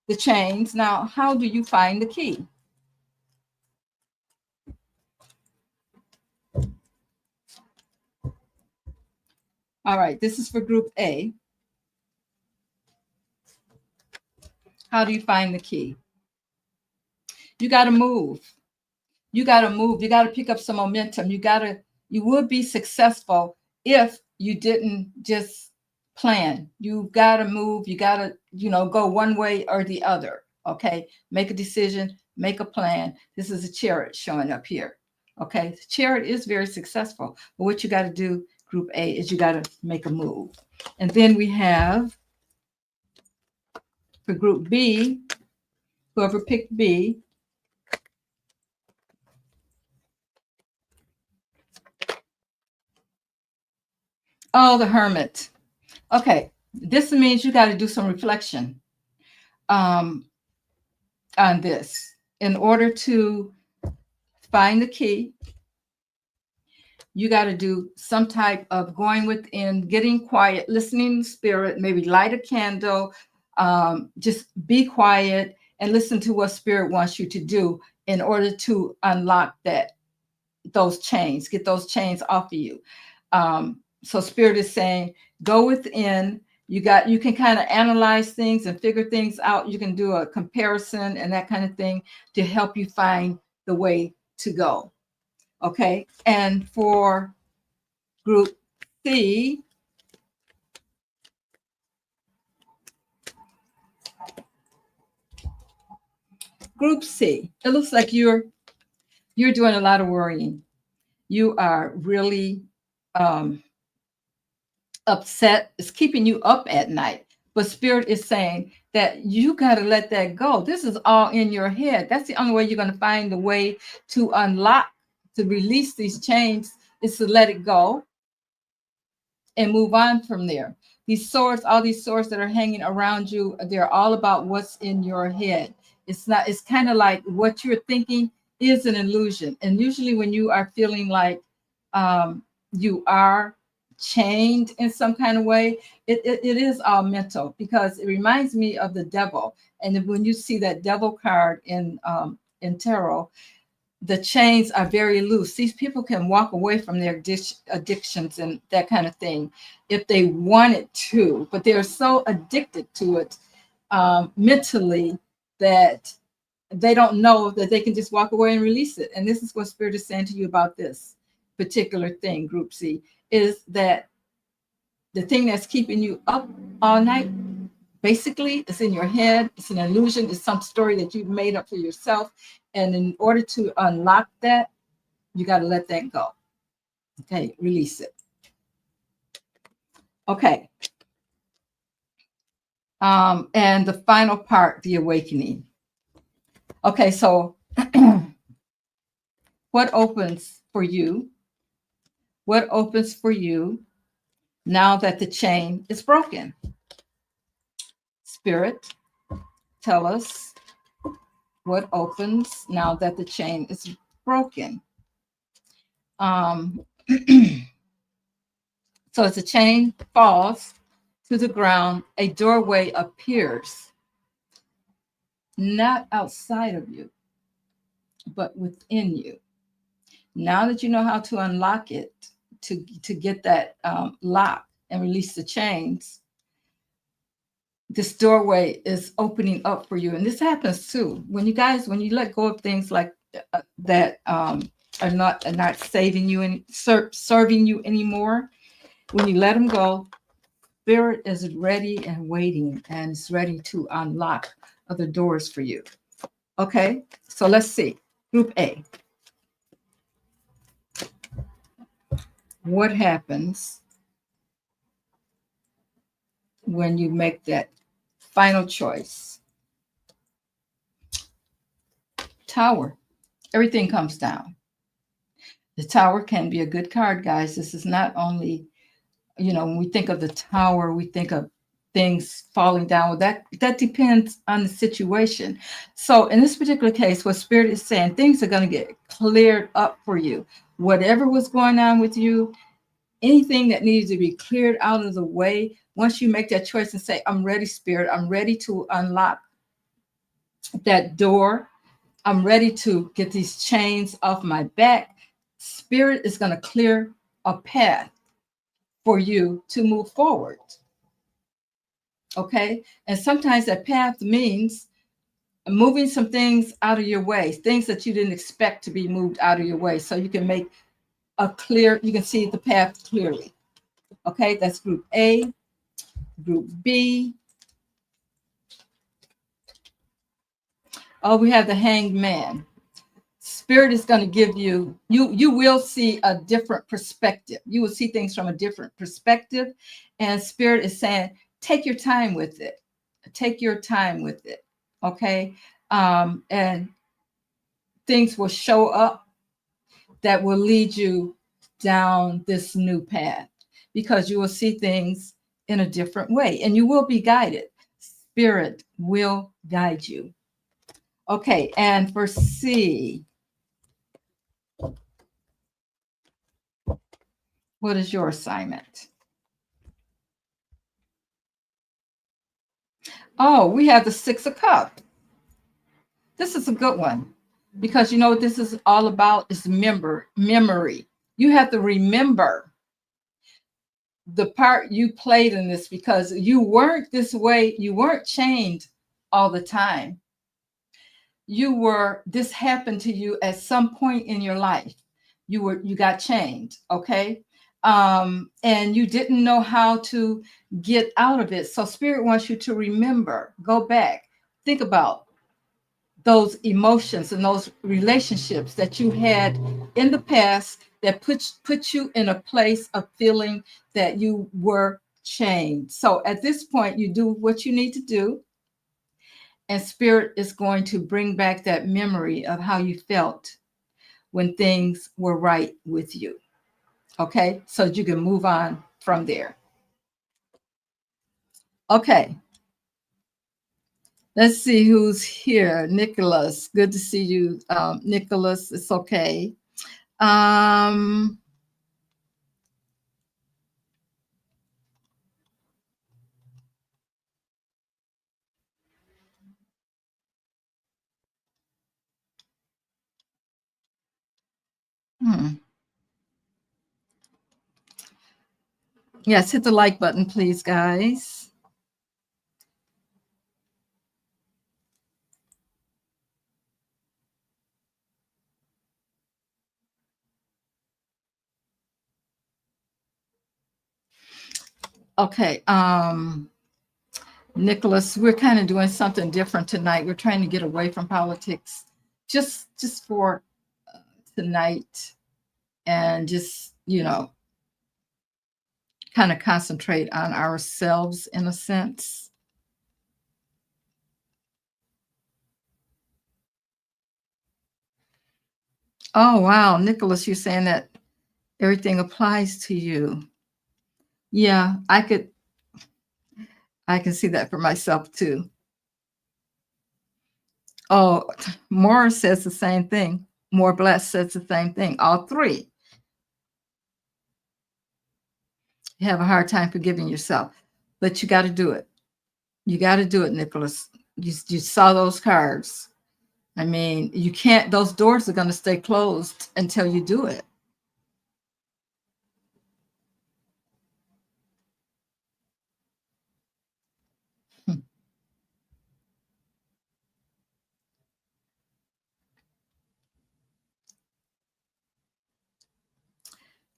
the chains. Now, how do you find the key? All right, this is for group A. How do you find the key? You got to move. You got to move. You got to pick up some momentum. You would be successful if you didn't just plan. You got to move. You got to, go one way or the other. Okay. Make a decision, make a plan. This is a chariot showing up here. Okay. The chariot is very successful. But what you got to do, group A, is you got to make a move. And then we have for group B, whoever picked B, oh, the hermit. Okay, this means you got to do some reflection on this. In order to find the key, you got to do some type of going within, getting quiet, listening to spirit, maybe light a candle, just be quiet and listen to what spirit wants you to do in order to unlock those chains, get those chains off of you. So spirit is saying, go within. You can kind of analyze things and figure things out. You can do a comparison and that kind of thing to help you find the way to go. Okay. And for group C, it looks like you're doing a lot of worrying. You are really upset. It's keeping you up at night. But spirit is saying that you got to let that go. This is all in your head. That's the only way you're going to find the way to unlock, to release these chains, is to let it go and move on from there. These swords, all these swords that are hanging around you, they're all about what's in your head. It's kind of like what you're thinking is an illusion. And usually when you are feeling like you are chained in some kind of way, it is all mental, because it reminds me of the devil. And when you see that devil card in tarot, the chains are very loose. These people can walk away from their addictions and that kind of thing if they wanted to, but they're so addicted to it mentally that they don't know that they can just walk away and release it. And this is what spirit is saying to you about this particular thing, group C, is that the thing that's keeping you up all night, basically, it's in your head. It's an illusion. It's some story that you've made up for yourself. And in order to unlock that, you got to let that go. Okay, release it. Okay. And the final part, the awakening. Okay, so what opens for you? What opens for you now that the chain is broken? Spirit, tell us what opens now that the chain is broken. So as the chain falls to the ground, a doorway appears, not outside of you, but within you. Now that you know how to unlock it, to get that lock and release the chains, this doorway is opening up for you. And this happens too. When you let go of things like that are not saving you and serving you anymore, when you let them go, spirit is ready and waiting, and it's ready to unlock other doors for you. Okay, so let's see. Group A. What happens when you make that final choice? Tower. Everything comes down. The Tower can be a good card, guys. This is not only, when we think of the Tower, we think of things falling down. Well, that depends on the situation. So in this particular case, what Spirit is saying, things are going to get cleared up for you. Whatever was going on with you, anything that needs to be cleared out of the way, once you make that choice and say, I'm ready, Spirit, I'm ready to unlock that door, I'm ready to get these chains off my back, Spirit is going to clear a path for you to move forward. Okay. And sometimes that path means moving some things out of your way, things that you didn't expect to be moved out of your way. So you can make you can see the path clearly. Okay. That's group A. Group B. Oh, we have the Hanged Man. Spirit is going to give you will see a different perspective. You will see things from a different perspective. And Spirit is saying, take your time with it. Take your time with it. Okay. And things will show up that will lead you down this new path because you will see things in a different way and you will be guided. Spirit will guide you. Okay. And for C, what is your assignment? Oh, we have the Six of Cups. This is a good one because you know what this is all about is memory. You have to remember the part you played in this because you weren't this way. You weren't chained all the time. This happened to you at some point in your life. You got chained. Okay. And you didn't know how to get out of it. So Spirit wants you to remember, go back, think about those emotions and those relationships that you had in the past that put you in a place of feeling that you were chained. So at this point, you do what you need to do, and Spirit is going to bring back that memory of how you felt when things were right with you. Okay, so you can move on from there. Okay, let's see who's here. Nicholas, good to see you. Nicholas, it's okay. Um, yes, hit the like button, please, guys. Okay, Nicholas, we're kind of doing something different tonight. We're trying to get away from politics, just for tonight, and just kind of concentrate on ourselves in a sense. Oh wow, Nicholas, you're saying that everything applies to you. Yeah, I can see that for myself too. Oh, Morris says the same thing. More Blessed says the same thing. All three. You have a hard time forgiving yourself, but you got to do it. You got to do it, Nicholas. You saw those cards. I mean, you can't, those doors are going to stay closed until you do it.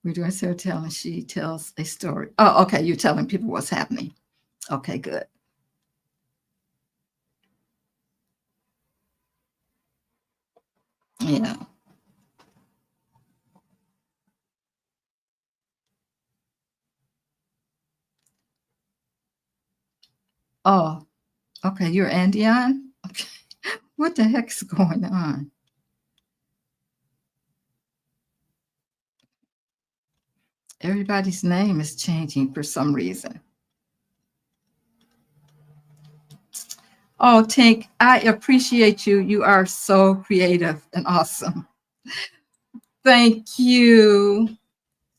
We're doing Sarah telling, she tells a story. Oh, okay. You're telling people what's happening. Okay, good. Yeah. Oh, okay. You're Andion? Okay. What the heck's going on? Everybody's name is changing for some reason. Oh, Tink, I appreciate you. You are so creative and awesome. Thank you.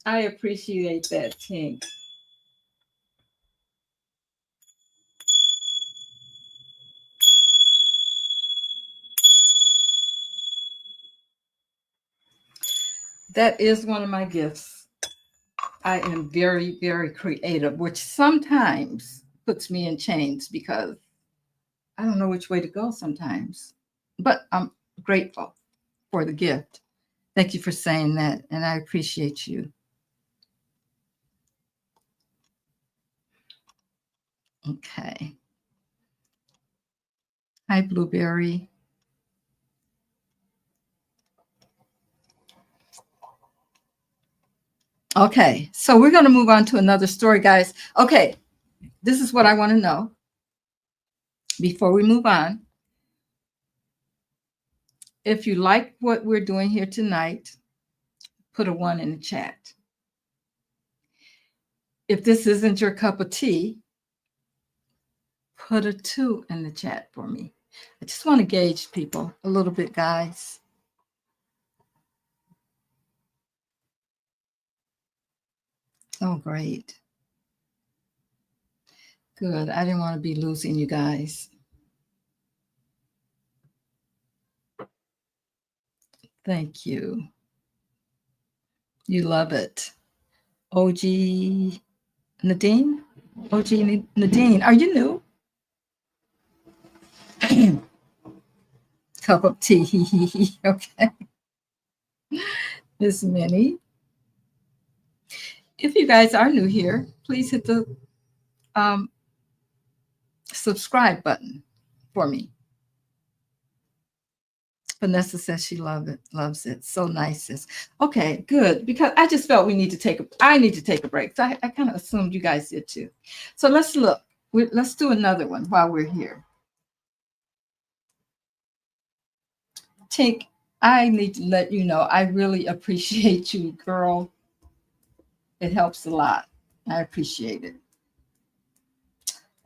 I appreciate that, Tink. That is one of my gifts. I am very, very creative, which sometimes puts me in chains because I don't know which way to go sometimes. But I'm grateful for the gift. Thank you for saying that, and I appreciate you. Okay. Hi, Blueberry. Okay, so we're going to move on to another story, guys. Okay, this is what I want to know before we move on. If you like what we're doing here tonight, put a 1 in the chat. If this isn't your cup of tea, put a 2 in the chat for me. I just want to gauge people a little bit, guys. Oh, great. Good. I didn't want to be losing you guys. Thank you. You love it. OG Nadine? OG Nadine, are you new? Cup of tea. Okay. Miss Minnie. If you guys are new here, please hit the um, subscribe button for me. Vanessa says she loves it. So nice. Sis. Okay, good. Because I just felt I need to take a break. So I kind of assumed you guys did too. So let's look. Let's do another one while we're here. Tink, I need to let you know I really appreciate you, girl. It helps a lot. I appreciate it.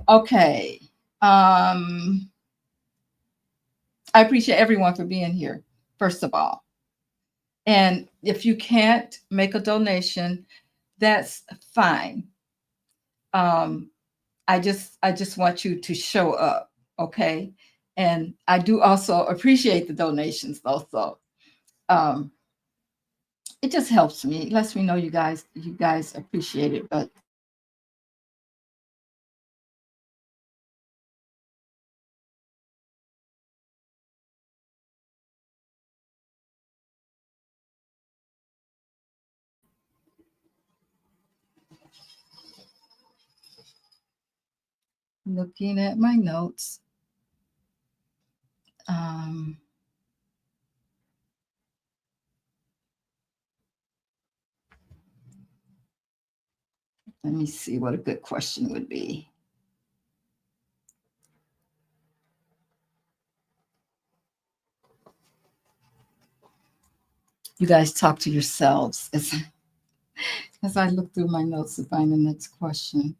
Okay. I appreciate everyone for being here, first of all. And if you can't make a donation, that's fine. I just want you to show up, okay? And I do also appreciate the donations, though. So it just helps me. It lets me know you guys appreciate it. But looking at my notes, um, let me see what a good question would be. You guys talk to yourselves as I look through my notes to find the next question.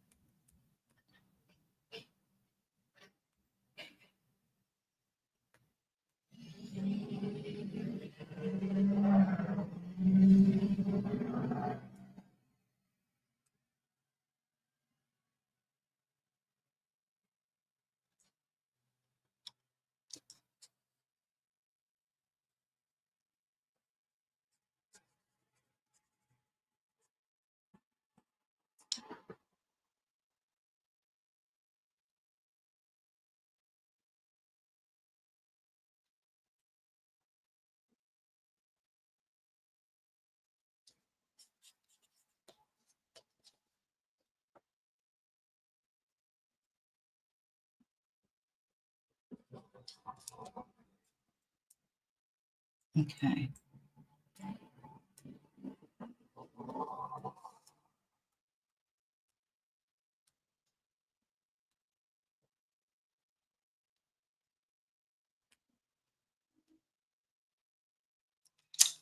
Okay.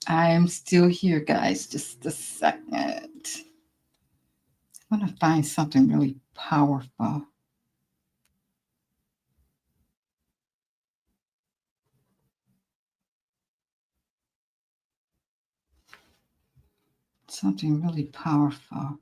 I am still here, guys. Just a second. I want to find something really powerful. Something really powerful.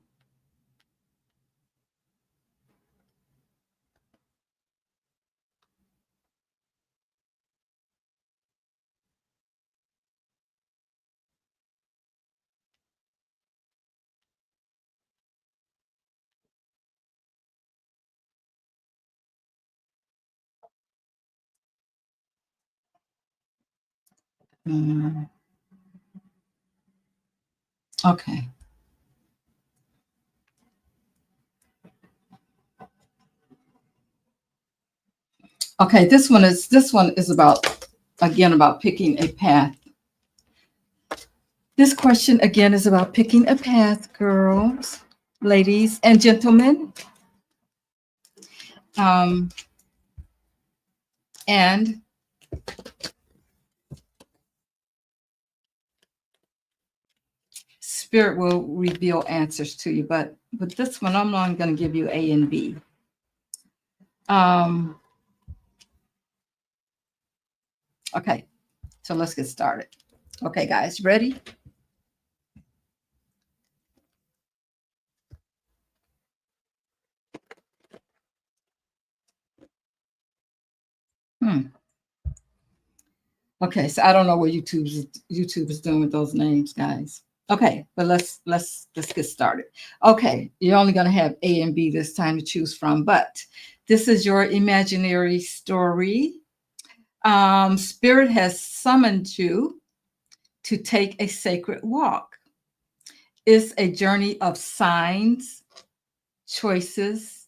Mm, okay. Okay, this one is about picking a path. This question again is about picking a path, girls, ladies, and gentlemen. Um, and Spirit will reveal answers to you, but with this one, I'm only going to give you A and B. Um, okay, so let's get started. Okay, guys, ready? Hmm. Okay, so I don't know what YouTube is doing with those names, guys. Okay, but let's get started. Okay, you're only going to have A and B this time to choose from, but this is your imaginary story. Spirit has summoned you to take a sacred walk. It's a journey of signs, choices,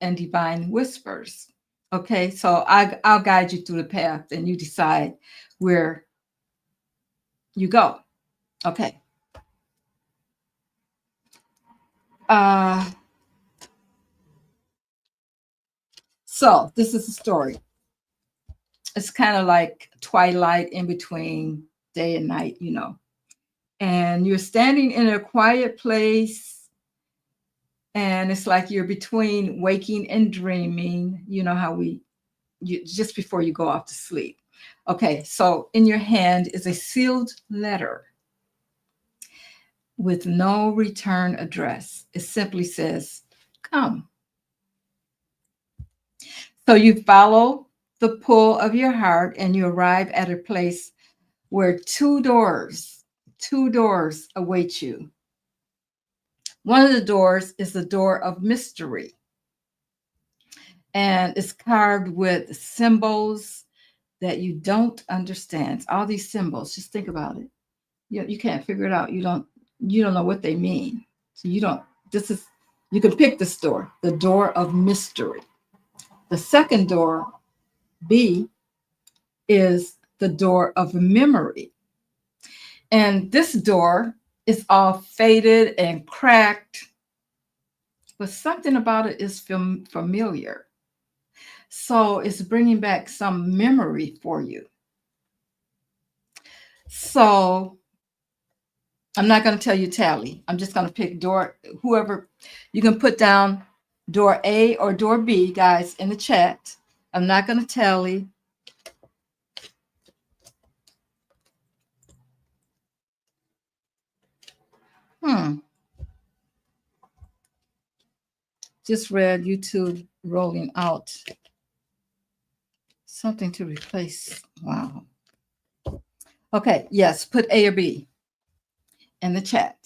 and divine whispers. Okay, so I'll guide you through the path and you decide where you go. Okay. Uh, so this is the story. It's kind of like twilight in between day and night, you know. And you're standing in a quiet place, and it's like you're between waking and dreaming. You know how just before you go off to sleep. Okay, so in your hand is a sealed letter with no return address. It simply says, "Come." So you follow the pull of your heart and you arrive at a place where two doors await you. One of the doors is the door of mystery, and it's carved with symbols that you don't understand. All these symbols, just think about it. You can't figure it out. You don't know what they mean. So you don't this is you can pick this door, the door of mystery. The second door, B, is the door of memory. And this door is all faded and cracked, but something about it is familiar. So it's bringing back some memory for you. So I'm not going to tell you tally. I'm just going to pick door, whoever you can put down door A or door B, guys, in the chat. I'm not going to tally. Hmm. Just read YouTube rolling out something to replace. Wow. Okay. Yes. Put A or B in the chat.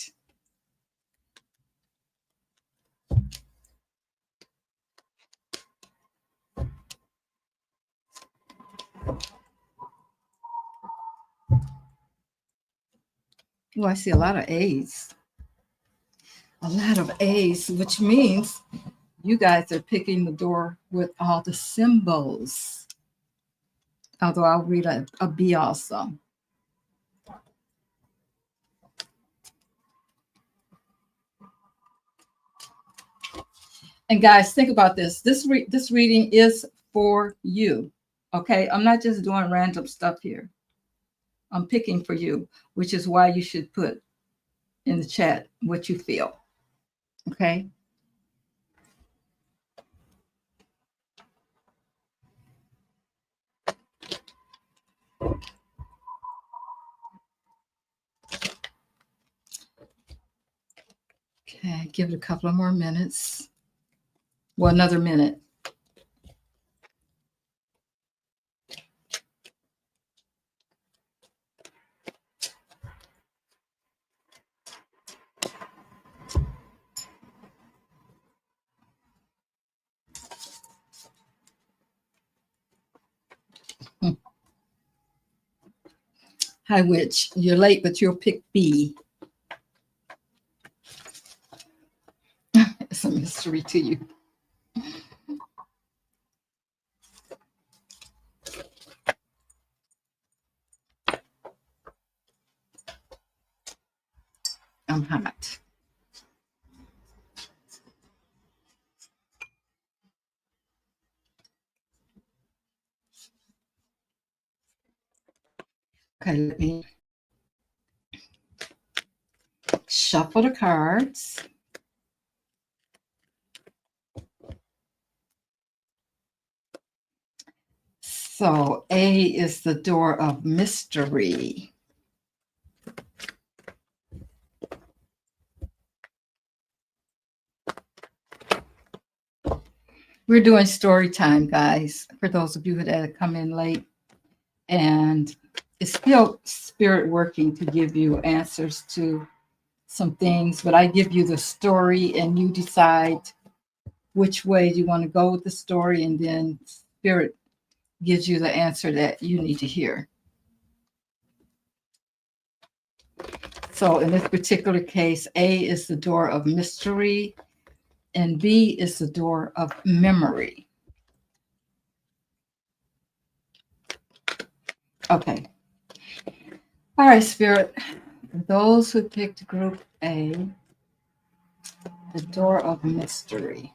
Oh, I see a lot of A's. A lot of A's, which means you guys are picking the door with all the symbols. Although I'll read a B also. And guys, think about this. This reading is for you. Okay, I'm not just doing random stuff here. I'm picking for you, which is why you should put in the chat what you feel. Okay. Okay, give it a couple of more minutes. Well, another minute. Hi, Witch. You're late, but you'll pick B. It's a mystery to you. I'm hot. Okay, let me shuffle the cards. So A is the door of mystery. We're doing story time, guys, for those of you that have come in late. And it's still spirit working to give you answers to some things, but I give you the story and you decide which way you want to go with the story, and then spirit gives you the answer that you need to hear. So in this particular case, A is the door of mystery and B is the door of memory. Okay. All right, Spirit. Those who picked group A, the door of mystery.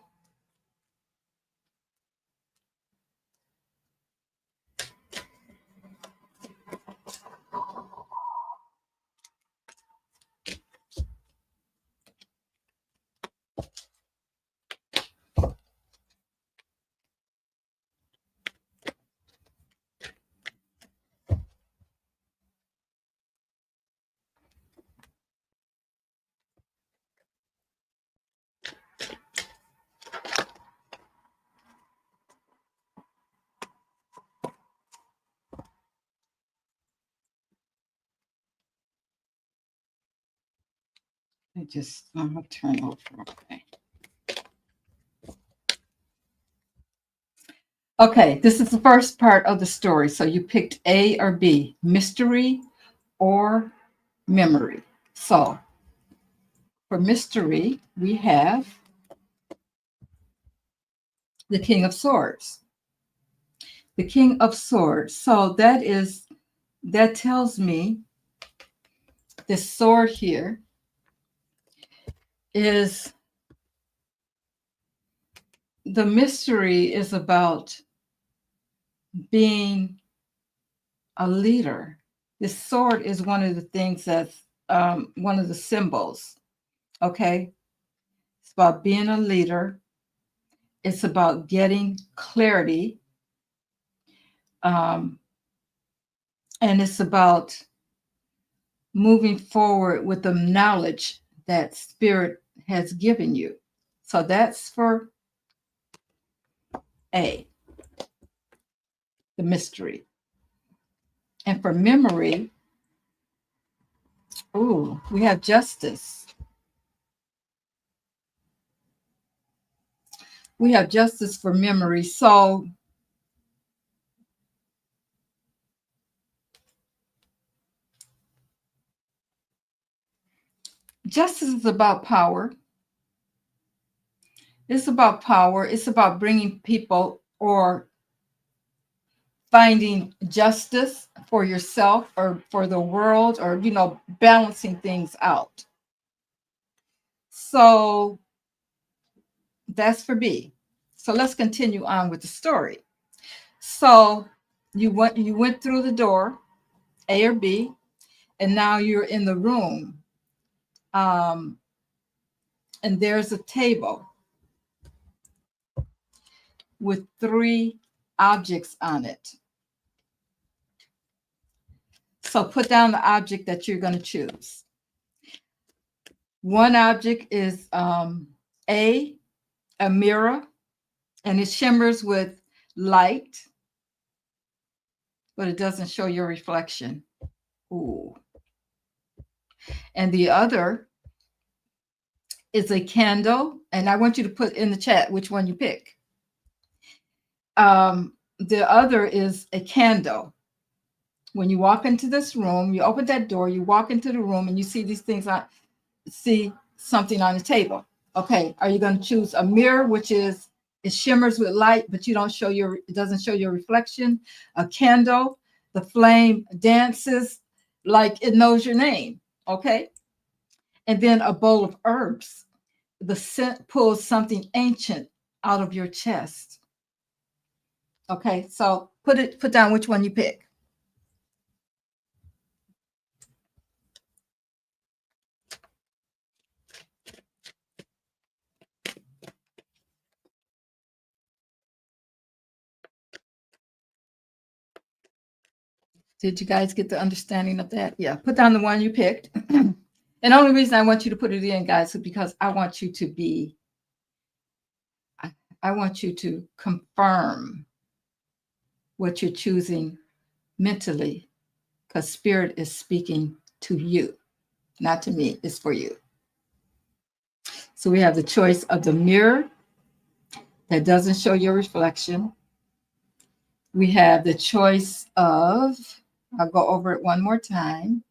I'll turn over. Okay. Okay, this is the first part of the story. So you picked A or B, mystery or memory. So for mystery, we have the King of Swords. The King of Swords. So that tells me this sword here is the mystery is about being a leader. This sword is one of the things that's one of the symbols. Okay. It's about being a leader. It's about getting clarity. And it's about moving forward with the knowledge that Spirit has given you. So that's for A, the mystery. And for memory, we have justice. We have justice for memory. So justice is about power. It's about power. It's about bringing people or finding justice for yourself or for the world, or, balancing things out. So that's for B. So let's continue on with the story. So you went through the door, A or B, and now you're in the room. And there's a table with 3 objects on it. So put down the object that you're going to choose. One object is a mirror, and it shimmers with light, but it doesn't show your reflection. Ooh. And the other is a candle, and I want you to put in the chat which one you pick. The other is a candle. When you walk into this room, you open that door, you walk into the room, and you see these things see something on the table. Okay, are you going to choose a mirror, which is it shimmers with light, but it doesn't show your reflection? A candle, the flame dances like it knows your name. Okay, and then a bowl of herbs. The scent pulls something ancient out of your chest. Okay, so put down which one you pick. Did you guys get the understanding of that? Yeah, put down the one you picked. And the only reason I want you to put it in, guys, is because I want you to confirm what you're choosing mentally, because spirit is speaking to you, not to me. It's for you. So we have the choice of the mirror that doesn't show your reflection. We have the choice of, I'll go over it one more time.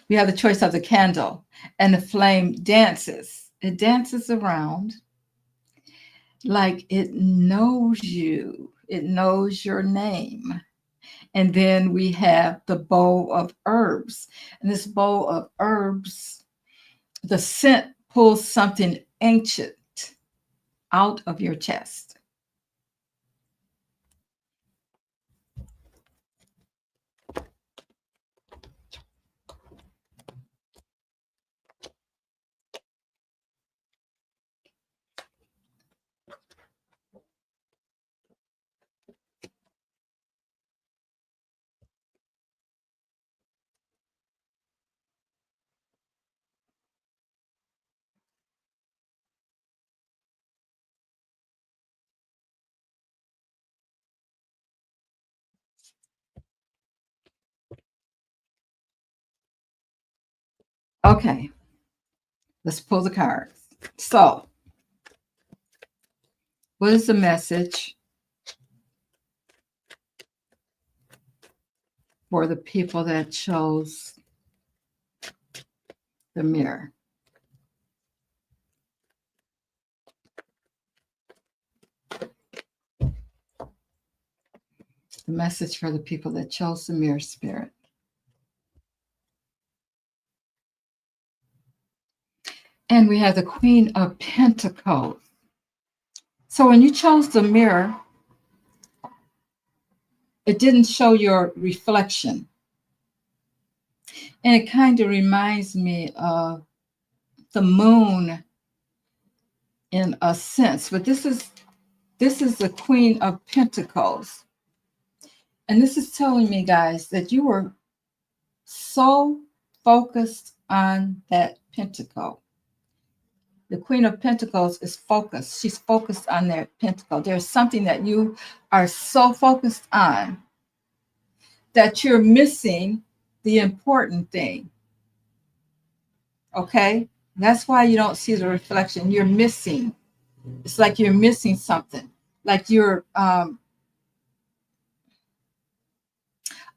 We have the choice of the candle, and the flame dances. It dances around like it knows you. It knows your name. And then we have the bowl of herbs. And this bowl of herbs, the scent pulls something ancient out of your chest. Okay, let's pull the cards. So, what is the message for the people that chose the mirror? The message for the people that chose the mirror, spirit. And we have the Queen of Pentacles. So when you chose the mirror, it didn't show your reflection. And it kind of reminds me of the moon in a sense, but this is the Queen of Pentacles. And this is telling me, guys, that you were so focused on that pentacle. The Queen of Pentacles is focused. She's focused on that pentacle. There's something that you are so focused on that you're missing the important thing. Okay? That's why you don't see the reflection. You're missing. It's like you're missing something. Like you're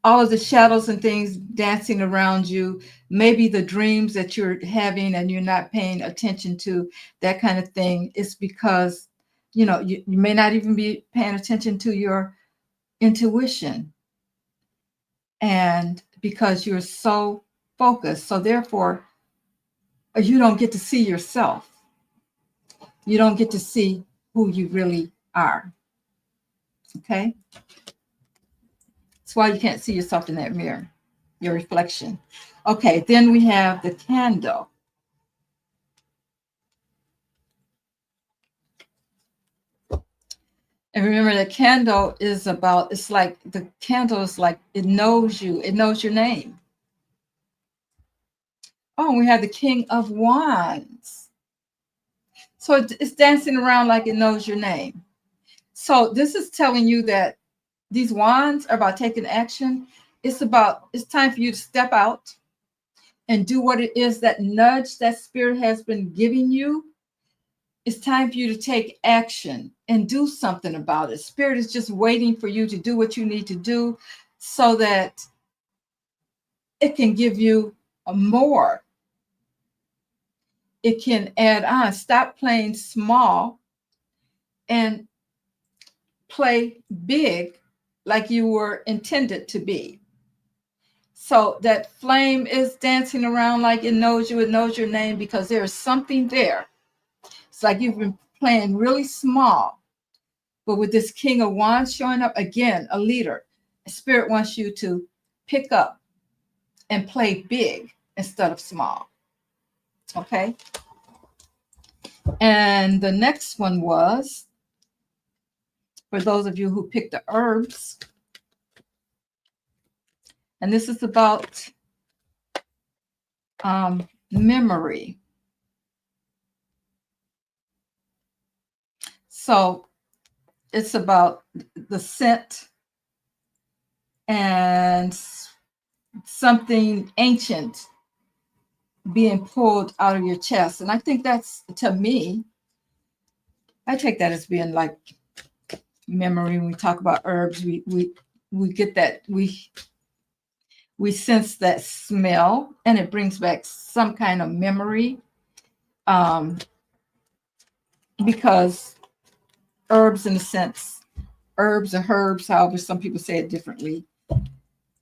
all of the shadows and things dancing around you, maybe the dreams that you're having and you're not paying attention to, that kind of thing, is because, you may not even be paying attention to your intuition. And because you're so focused, so therefore, you don't get to see yourself. You don't get to see who you really are. Okay? That's why you can't see yourself in that mirror, your reflection. Okay, then we have the candle. And remember, the candle is about, it's like the candle is like, it knows you, it knows your name. Oh, we have the King of Wands. So it's dancing around like it knows your name. So this is telling you that these wands are about taking action. It's time for you to step out and do what it is, that nudge that spirit has been giving you. It's time for you to take action and do something about it. Spirit is just waiting for you to do what you need to do so that it can give you a more. It can add on. Stop playing small and play big like you were intended to be. So that flame is dancing around like it knows your name, because there's something there. It's like you've been playing really small. But with this King of Wands showing up, again, a leader, Spirit wants you to pick up and play big instead of small. Okay. And the next one was, for those of you who picked the herbs, and this is about memory. So it's about the scent and something ancient being pulled out of your chest. And I think that's, to me, I take that as being like memory. When we talk about herbs, we get that, we sense that smell, and it brings back some kind of memory. Because herbs, in a sense, herbs or herbs, however some people say it differently,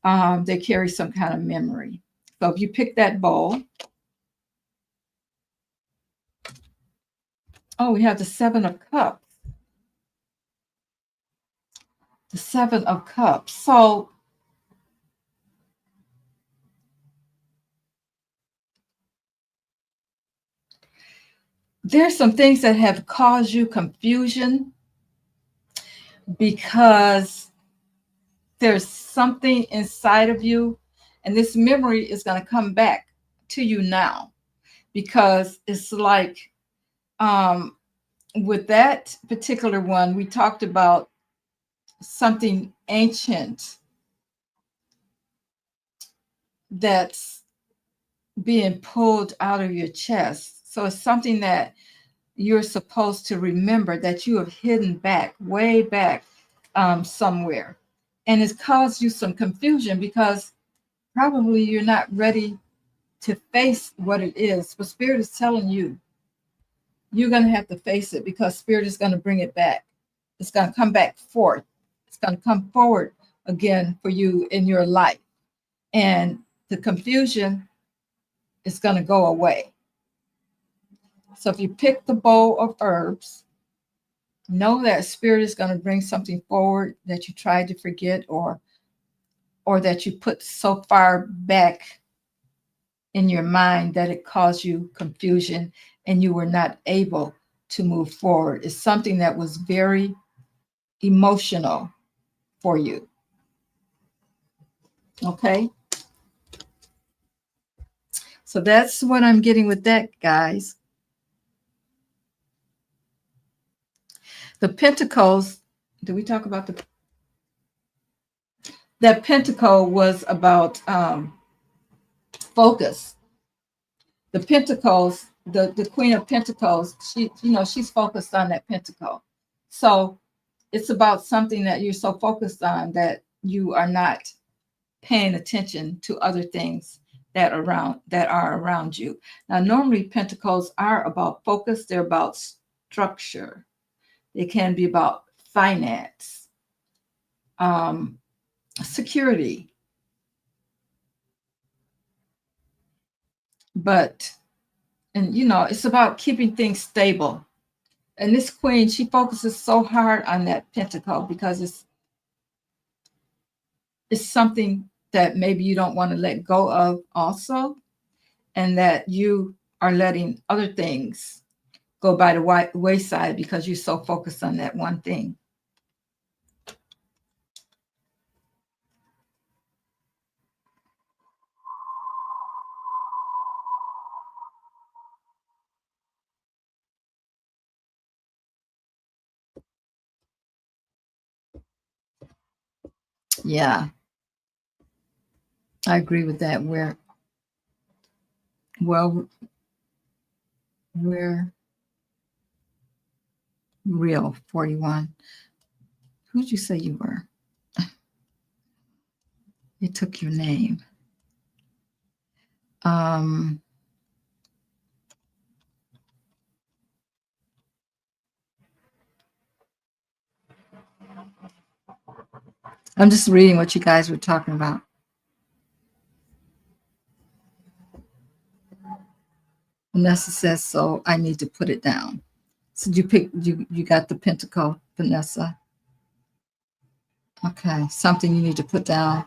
they carry some kind of memory. So if you pick that bowl, oh, we have the Seven of Cups. The Seven of Cups. So there's some things that have caused you confusion because there's something inside of you, and this memory is going to come back to you now, because it's like, with that particular one, we talked about something ancient that's being pulled out of your chest. So it's something that you're supposed to remember, that you have hidden back, way back, somewhere. And it's caused you some confusion because probably you're not ready to face what it is. But Spirit is telling you, you're going to have to face it, because Spirit is going to bring it back. It's going to come back forth. It's going to come forward again for you in your life. And the confusion is going to go away. So if you pick the bowl of herbs, know that Spirit is going to bring something forward that you tried to forget, or that you put so far back in your mind that it caused you confusion and you were not able to move forward. It's something that was very emotional for you. Okay. So that's what I'm getting with that, guys. The Pentacles, did we talk about that Pentacle was about focus. The Pentacles, the Queen of Pentacles, she's focused on that Pentacle. So it's about something that you're so focused on that you are not paying attention to other things that are around you. Now, normally Pentacles are about focus. They're about structure. They can be about finance, security. But, and it's about keeping things stable. And this Queen, she focuses so hard on that Pentacle because it's something that maybe you don't want to let go of also, and that you are letting other things go by the wayside because you're so focused on that one thing. Yeah, I agree with that. Well, we're real 41. Who'd you say you were? It took your name. Um, I'm just reading what you guys were talking about. Vanessa says so. I need to put it down. So you got the pentacle, Vanessa. Okay, something you need to put down.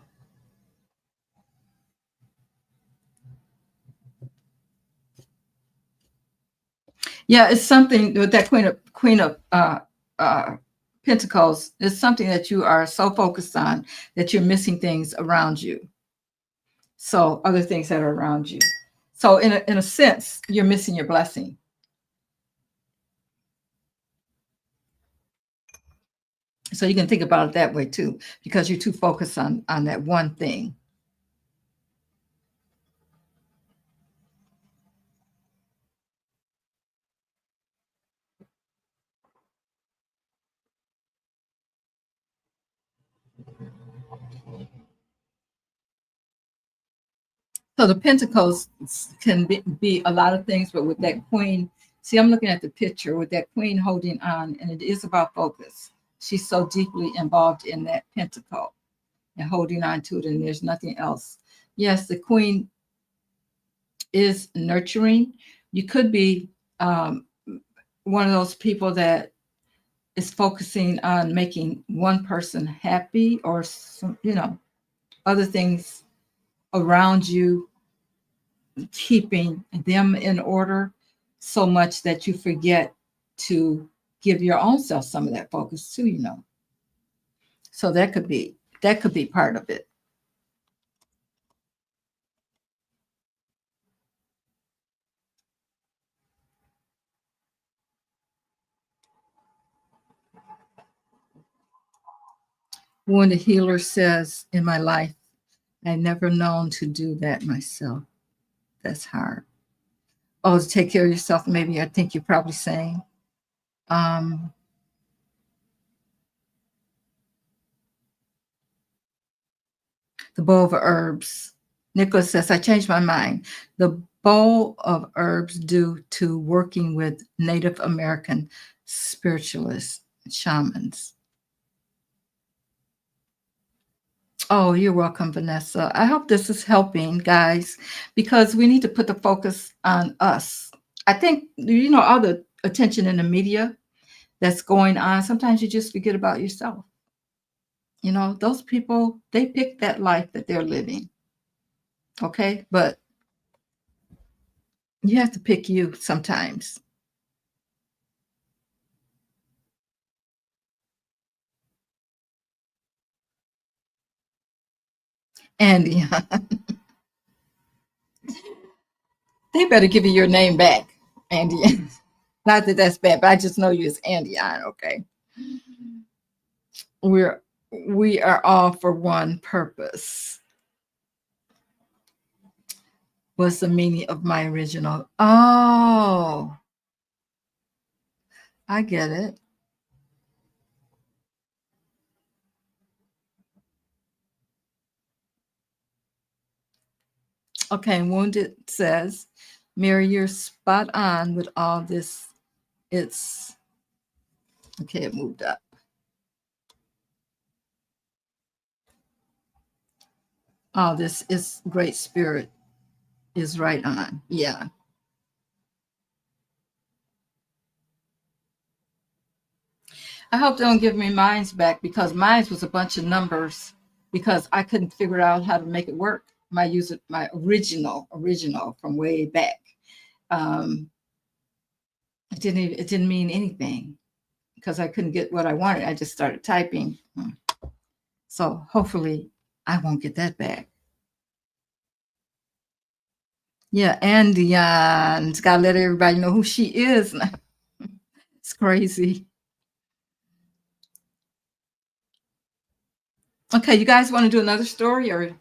Yeah, it's something with that Queen of Pentacles. It's something that you are so focused on that you're missing things around you. So other things that are around you. So in a sense, you're missing your blessing. So you can think about it that way too, because you're too focused on that one thing. So the Pentacles can be a lot of things, but with that Queen, see, I'm looking at the picture with that Queen holding on, and it is about focus. She's so deeply involved in that Pentacle and holding on to it, and there's nothing else. Yes, the Queen is nurturing. You could be one of those people that is focusing on making one person happy, or some, other things around you, keeping them in order so much that you forget to give your own self some of that focus too. So that could be part of it. When the healer says, in my life, I never known to do that myself. That's hard. Oh, to take care of yourself, maybe. I think you're probably saying. Um, the bowl of herbs. Nicholas says, I changed my mind. The bowl of herbs due to working with Native American spiritualists, shamans. Oh, you're welcome, Vanessa. I hope this is helping, guys, because we need to put the focus on us. I think, all the attention in the media that's going on, sometimes you just forget about yourself. Those people, they pick that life that they're living. Okay. But you have to pick you sometimes. And yeah, they better give you your name back, Andy. Not that that's bad, but I just know you as Andy. Okay. We're we are all for one purpose. Was the meaning of my original? Oh, I get it. Okay, Wounded says, Mary, you're spot on with all this. It's okay, it moved up. All this is great spirit is right on. Yeah. I hope they don't give me mine's back because mine's was a bunch of numbers because I couldn't figure out how to make it work. My original from way back. Um, it didn't mean anything because I couldn't get what I wanted. I just started typing. So hopefully I won't get that back. Yeah, and Dion's got to let everybody know who she is. It's crazy. Okay, you guys want to do another story, or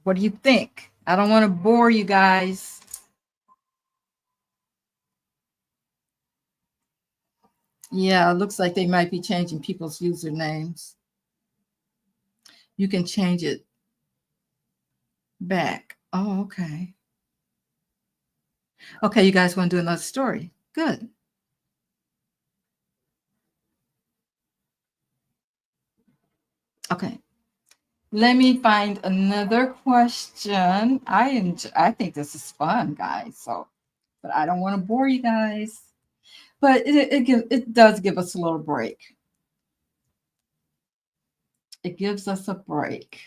what do you think? I don't want to bore you guys. Yeah, it looks like they might be changing people's usernames. You can change it back. Oh, okay. Okay, you guys want to do another story? Good. Okay. Let me find another question. I think this is fun, guys. So, but I don't want to bore you guys. But it does give us a little break. It gives us a break.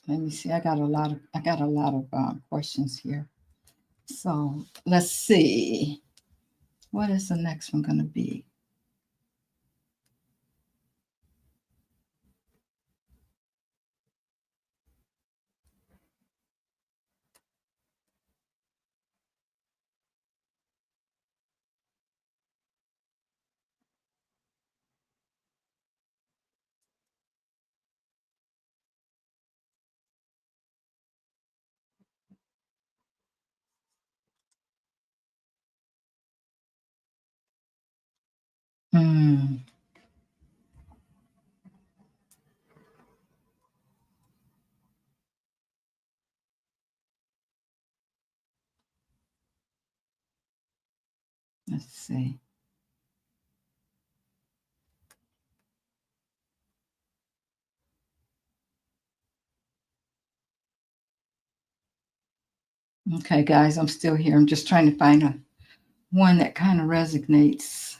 Let me see. I got a lot of questions here. So let's see. What is the next one going to be? Hmm. Let's see. Okay, guys, I'm still here. I'm just trying to find one that kind of resonates.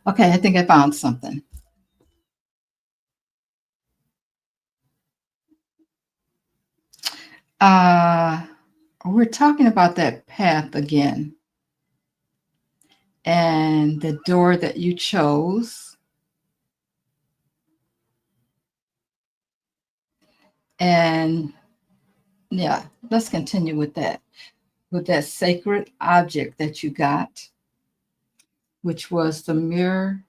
Okay, I think I found something. Uh, we're talking about that path again and the door that you chose. And yeah, let's continue with that sacred object that you got, which was the mirror,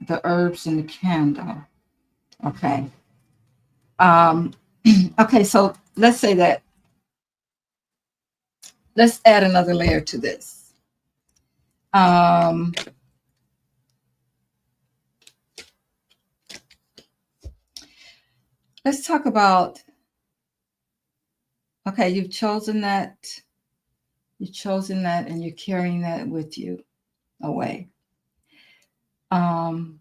the herbs, and the candle. Okay. Um, okay, so let's say that, let's add another layer to this. Um, let's talk about, okay, you've chosen that, and you're carrying that with you away. Um,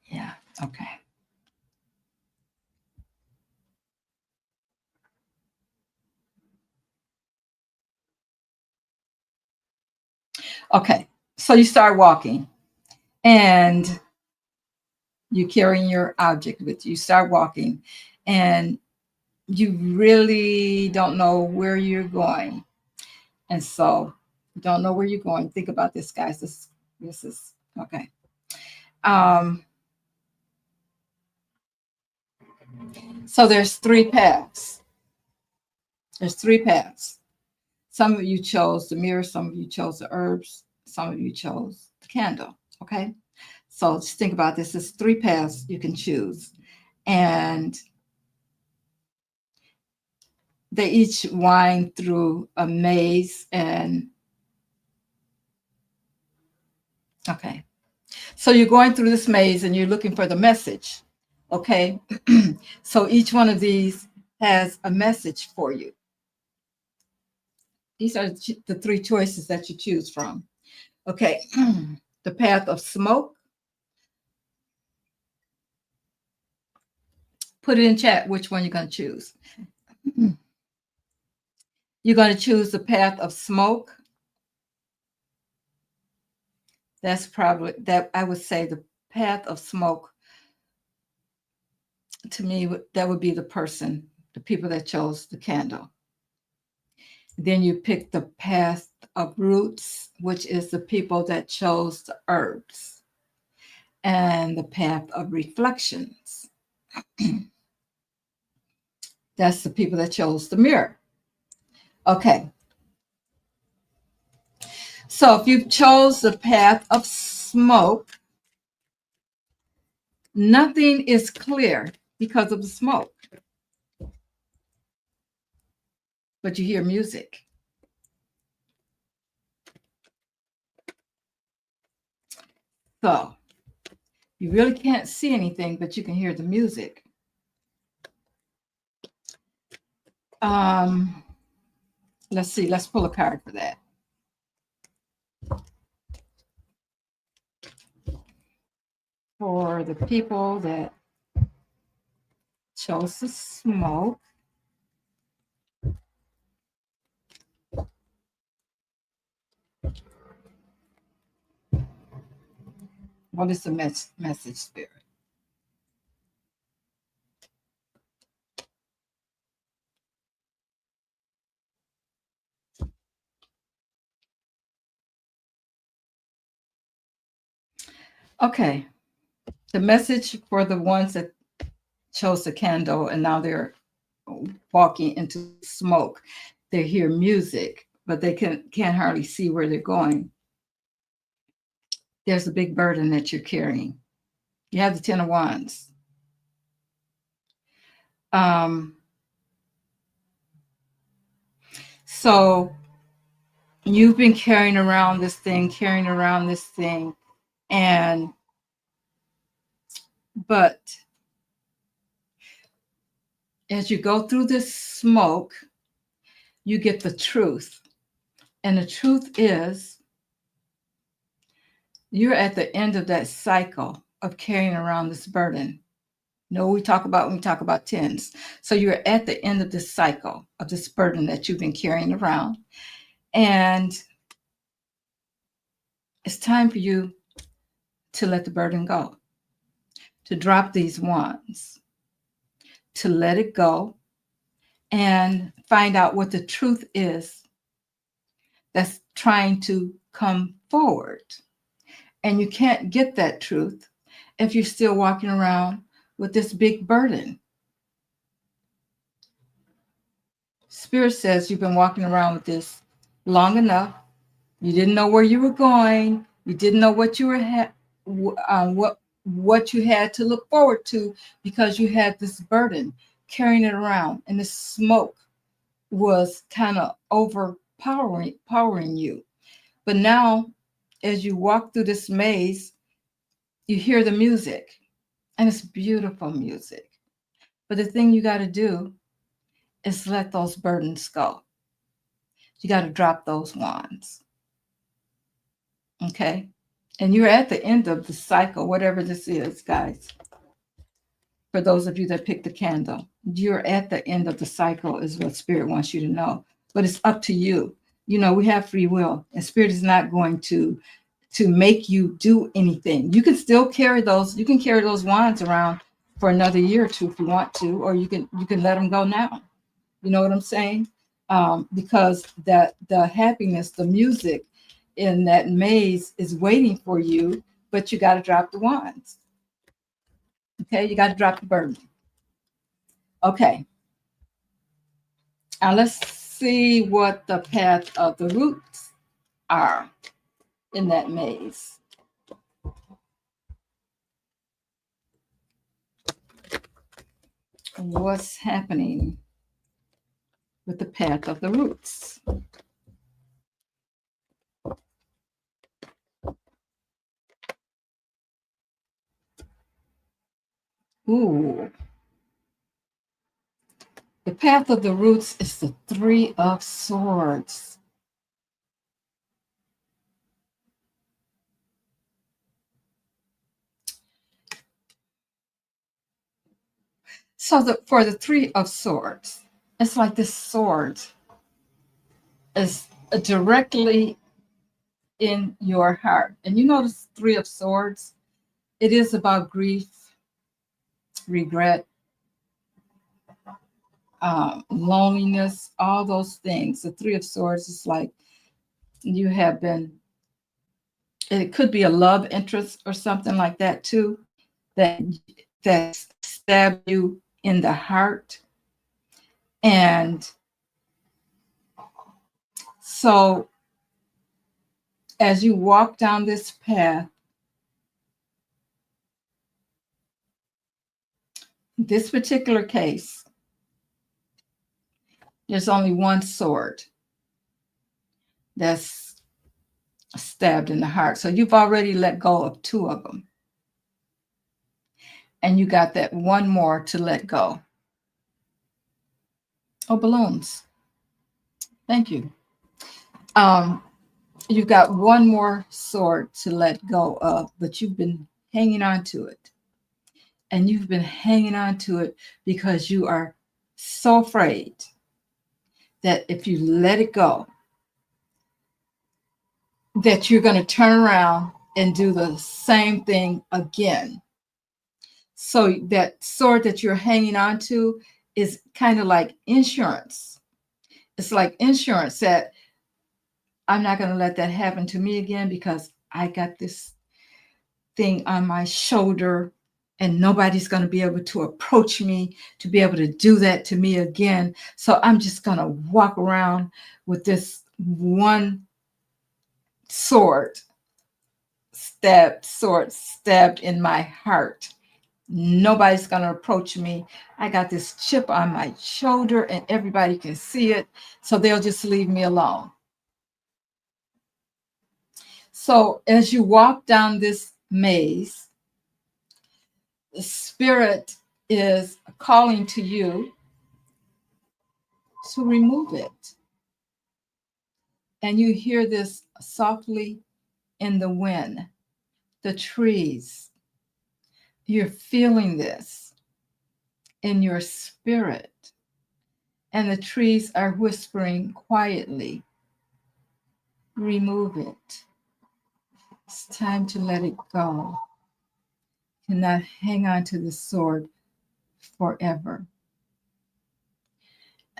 yeah, okay. Okay, so you start walking and you're carrying your object with you. You start walking and you really don't know where you're going. And so you don't know where you're going. Think about this, guys. This is okay. Um, so there's three paths. There's three paths. Some of you chose the mirror, some of you chose the herbs, some of you chose the candle. Okay. So just think about this. There's three paths you can choose. And they each wind through a maze. And okay. So you're going through this maze and you're looking for the message. Okay. So each one of these has a message for you. These are the three choices that you choose from. Okay. The path of smoke. Put it in chat which one you're going to choose. You're going to choose the path of smoke. That's probably that I would say the path of smoke. To me, that would be the person, the people that chose the candle. Then you pick the path of roots, which is the people that chose the herbs, and the path of reflections. That's the people that chose the mirror. Okay. So if you chose the path of smoke, nothing is clear because of the smoke. But you hear music. So you really can't see anything, but you can hear the music. Let's see. Let's pull a card for that. For the people that chose the smoke, what is the message, Spirit? Okay. The message for the ones that chose the candle and now they're walking into smoke. They hear music, but they can't hardly see where they're going. There's a big burden that you're carrying. You have the Ten of Wands. So you've been carrying around this thing, and but as you go through this smoke, you get the truth. And the truth is, you're at the end of that cycle of carrying around this burden. No, we talk about when we talk about tens. So you're at the end of this cycle of this burden that you've been carrying around. And it's time for you to let the burden go, to drop these wands, to let it go and find out what the truth is that's trying to come forward. And you can't get that truth if you're still walking around with this big burden. Spirit says you've been walking around with this long enough. You didn't know where you were going. You didn't know what you were what you had to look forward to because you had this burden carrying it around, and the smoke was kind of overpowering you. But now, as you walk through this maze, you hear the music, and it's beautiful music. But the thing you got to do is let those burdens go. You got to drop those wands. Okay? And you're at the end of the cycle, whatever this is, guys. For those of you that picked the candle, you're at the end of the cycle, is what Spirit wants you to know. But it's up to you. You know, we have free will, and Spirit is not going to make you do anything. You can still carry those. You can carry those wands around for another year or two if you want to, or you can let them go now. You know what I'm saying? Because the happiness, the music in that maze is waiting for you, but you got to drop the wands. Okay, you got to drop the burden. Okay. Now let's see what the path of the roots are in that maze. What's happening with the path of the roots? Ooh. The path of the roots is the Three of Swords. So for the Three of Swords, it's like this sword is directly in your heart. And you notice Three of Swords, it is about grief, regret, loneliness, all those things. The Three of Swords is like you have been, it could be a love interest or something like that too, that stabbed you in the heart. And so as you walk down this path, this particular case, there's only one sword that's stabbed in the heart. So you've already let go of two of them. And you got that one more to let go. Oh, balloons. Thank you. You've got one more sword to let go of, but you've been hanging on to it. And you've been hanging on to it because you are so afraid that if you let it go, that you're going to turn around and do the same thing again. So that sword that you're hanging on to is kind of like insurance. It's like insurance that I'm not going to let that happen to me again because I got this thing on my shoulder and nobody's going to be able to approach me to be able to do that to me again. So I'm just going to walk around with this one sword stabbed in my heart. Nobody's going to approach me. I got this chip on my shoulder and everybody can see it. So they'll just leave me alone. So as you walk down this maze, the spirit is calling to you to remove it. And you hear this softly in the wind, the trees. You're feeling this in your spirit. And the trees are whispering quietly, remove it. It's time to let it go. You cannot hang on to the sword forever.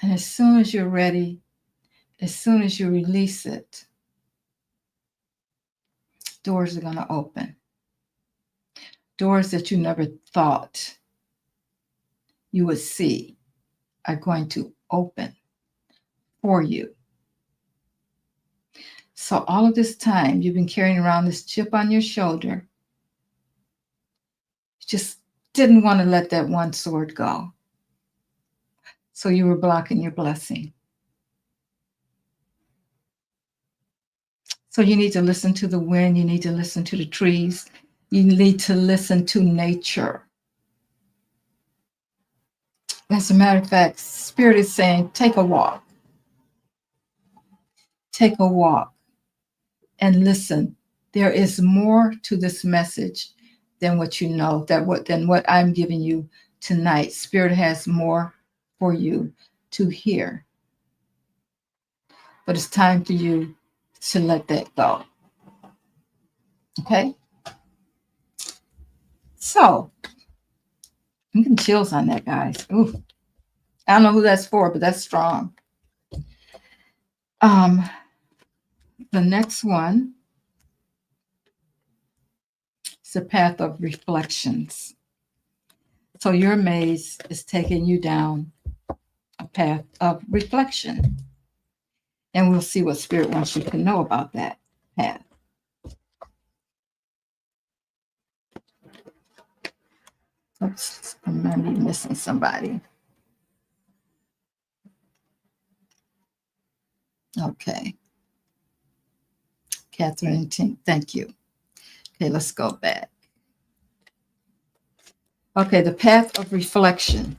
And as soon as you're ready, as soon as you release it, doors are going to open. Doors that you never thought you would see are going to open for you. So all of this time, you've been carrying around this chip on your shoulder. You just didn't want to let that one sword go. So you were blocking your blessing. So you need to listen to the wind. You need to listen to the trees. You need to listen to nature. As a matter of fact, Spirit is saying, take a walk. Take a walk and listen. There is more to this message than what you know, than what I'm giving you tonight. Spirit has more for you to hear. But it's time for you to let that go. Okay? So, I'm getting chills on that, guys. Ooh. I don't know who that's for, but that's strong. The next one is the path of reflections. So your maze is taking you down a path of reflection. And we'll see what Spirit wants you to know about that path. Oops, I might be missing somebody. Okay. Catherine Tink, thank you. Okay, let's go back. Okay, the path of reflection.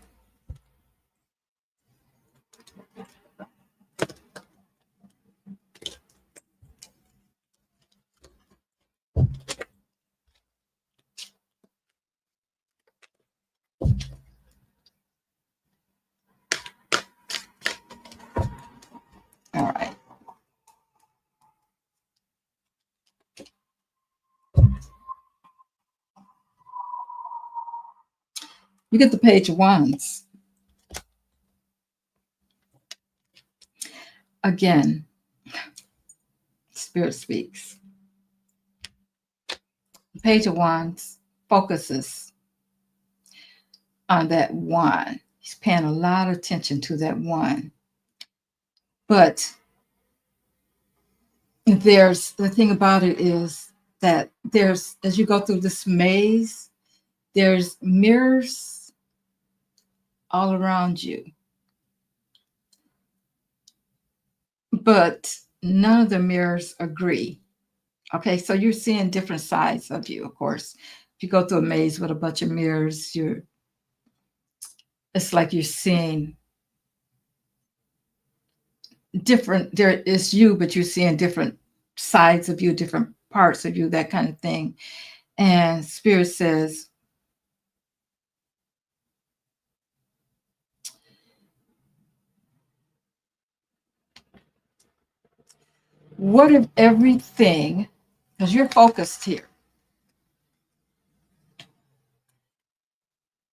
All right. You get the Page of Wands. Again, Spirit speaks. The Page of Wands focuses on that one. He's paying a lot of attention to that one. But there's the thing about it is that there's, as you go through this maze, there's mirrors all around you. But none of the mirrors agree. Okay, so you're seeing different sides of you, of course. If you go through a maze with a bunch of mirrors, it's like you're seeing different, there is you, but you're seeing different sides of you, different parts of you, that kind of thing. And Spirit says, what if everything, because you're focused here.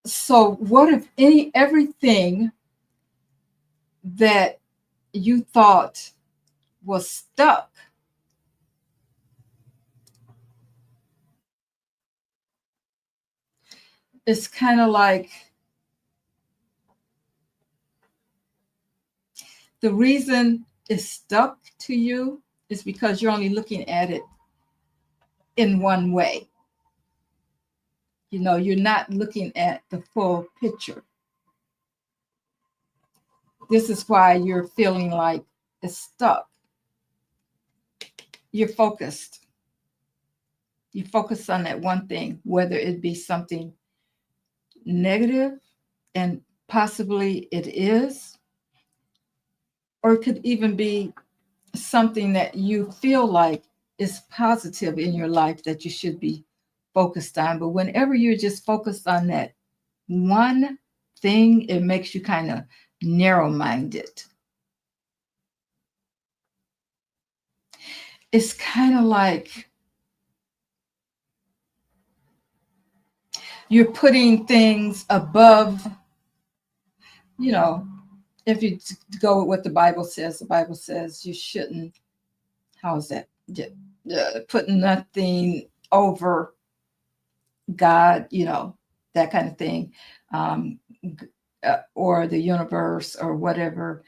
So what if everything that you thought was stuck is kind of like, the reason it's stuck to you is because you're only looking at it in one way. You know, you're not looking at the full picture. This is why you're feeling like it's stuck. You're focused. You focus on that one thing, whether it be something negative, and possibly it is, or it could even be something that you feel like is positive in your life that you should be focused on. But whenever you're just focused on that one thing, it makes you kind of narrow-minded. It's kind of like you're putting things above, you know, if you go with what the Bible says you shouldn't, how is that? Putting nothing over God, you know, that kind of thing, or the universe or whatever.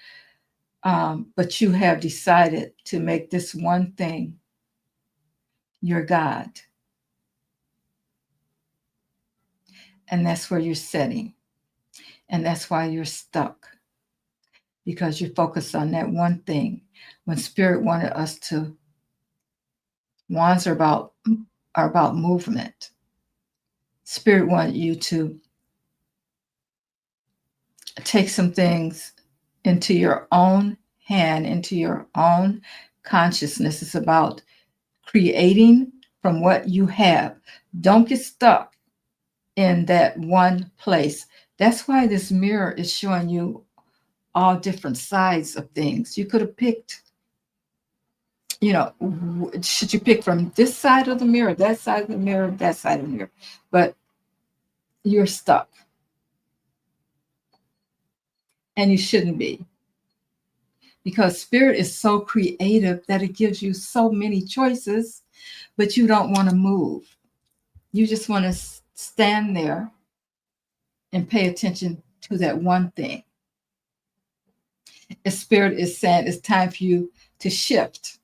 But you have decided to make this one thing your God. And that's where you're sitting. And that's why you're stuck. Because you focus on that one thing. When Spirit wanted us to, wands are about movement. Spirit wanted you to take some things into your own hand, into your own consciousness. It's about creating from what you have. Don't get stuck in that one place. That's why this mirror is showing you all different sides of things. You could have picked, you know, should you pick from this side of the mirror, that side of the mirror, that side of the mirror? But you're stuck. And you shouldn't be. Because Spirit is so creative that it gives you so many choices, but you don't want to move. You just want to stand there and pay attention to that one thing. The Spirit is saying it's time for you to shift.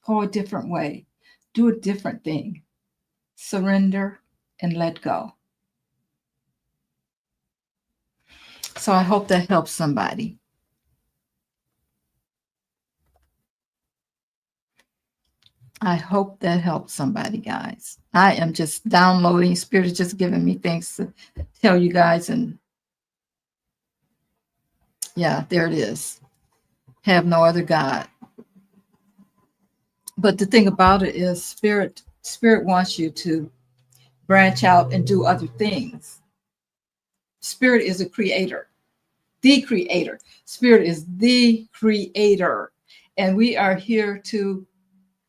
Go a different way. Do a different thing. Surrender and let go. So I hope that helps somebody. I hope that helps somebody, guys. I am just downloading. Spirit is just giving me things to tell you guys. And yeah, there it is. Have no other God. But the thing about it is spirit wants you to branch out and do other things. Spirit is a creator, the creator. Spirit is the creator. And we are here to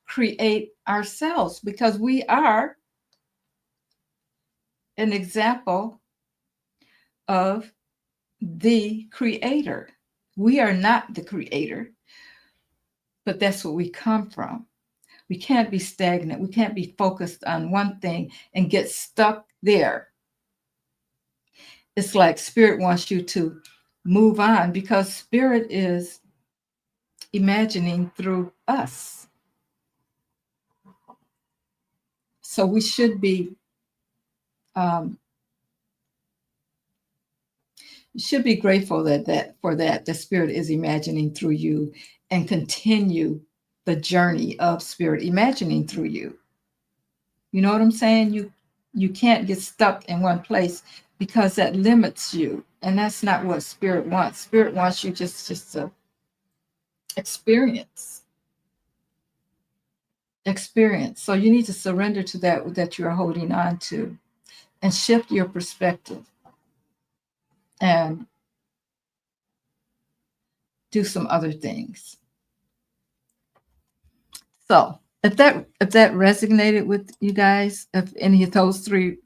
create ourselves because we are an example of the creator. We are not the creator, but that's what we come from. We can't be stagnant. We can't be focused on one thing and get stuck there. It's like spirit wants you to move on because spirit is imagining through us. So we should be um, grateful that the spirit is imagining through you and continue the journey of spirit imagining through you. You know what I'm saying? You can't get stuck in one place because that limits you, and that's not what spirit wants. Spirit wants you just to experience. So you need to surrender to that you're holding on to and shift your perspective and do some other things. So if that resonated with you guys, if any of those three,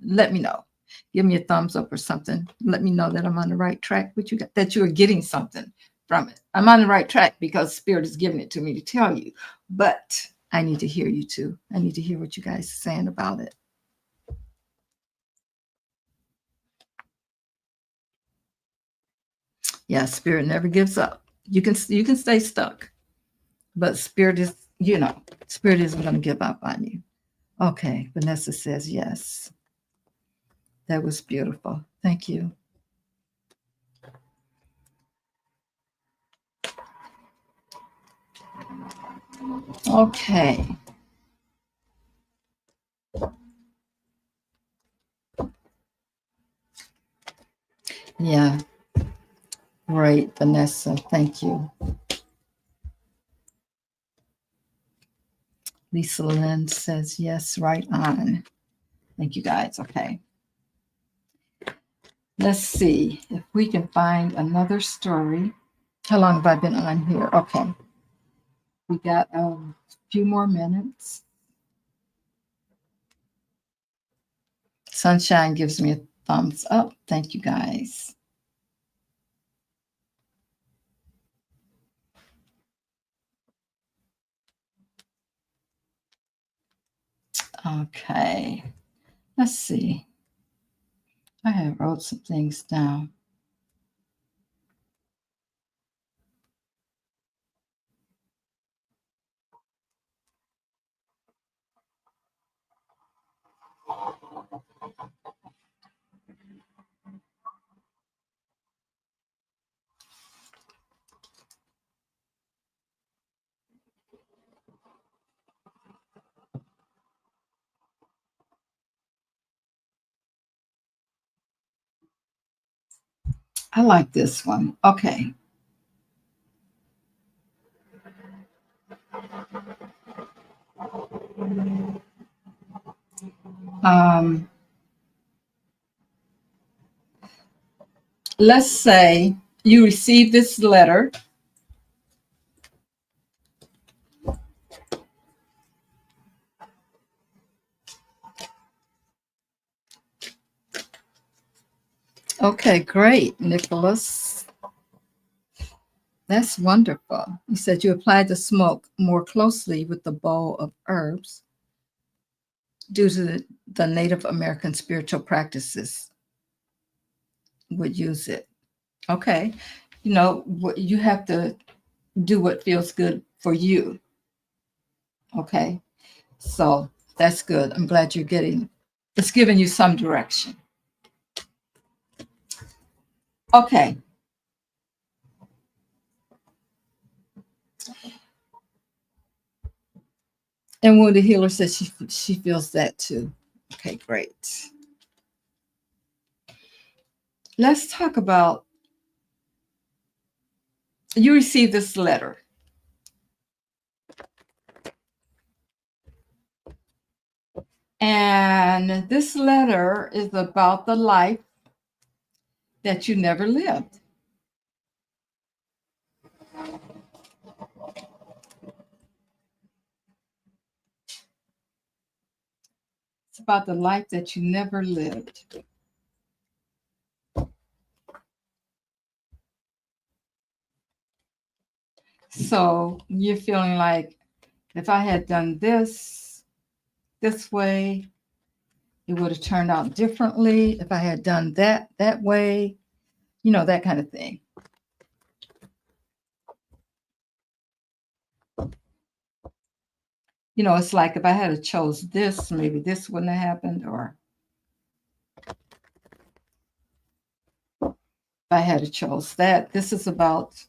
let me know. Give me a thumbs up or something. Let me know that I'm on the right track with you, that you are getting something from it. I'm on the right track because Spirit is giving it to me to tell you. But I need to hear you too. I need to hear what you guys are saying about it. Yeah, Spirit never gives up. You can stay stuck, but Spirit Spirit isn't going to give up on you. Okay, Vanessa says yes. That was beautiful. Thank you. Okay. Yeah. Great, Vanessa. Thank you. Lisa Lynn says yes, right on. Thank you, guys. Okay. Let's see if we can find another story. How long have I been on here? Okay. We got a few more minutes. Sunshine gives me a thumbs up. Thank you, guys. Okay. Let's see. I have wrote some things down. I like this one. Okay. Um, let's say you receive this letter. Okay, great, Nicholas. That's wonderful. You said you applied the smoke more closely with the bowl of herbs due to the Native American spiritual practices would use it. Okay. You have to do what feels good for you. Okay. So that's good. I'm glad it's giving you some direction. Okay. And Wounded Healer says she feels that too. Okay, great. Let's talk about, you received this letter. And this letter is about the life that you never lived. It's about the life that you never lived. So you're feeling like, if I had done this way, it would have turned out differently. If I had done that way, that kind of thing. It's like, if I had chose this, maybe this wouldn't have happened, or if I had chose that. This is about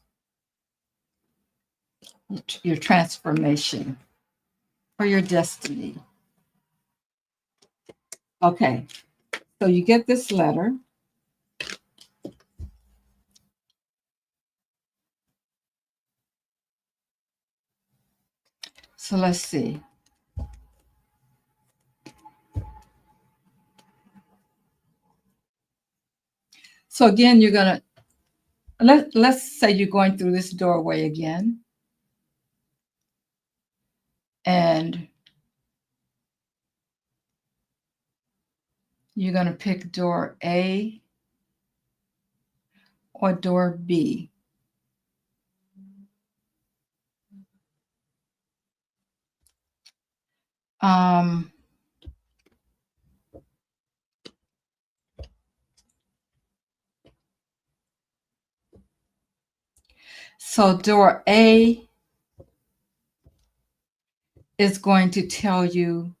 your transformation or your destiny. Okay, so you get this letter. So let's see. So again, you're gonna let's say you're going through this doorway again, and you're gonna pick door A or door B. So door A is going to tell you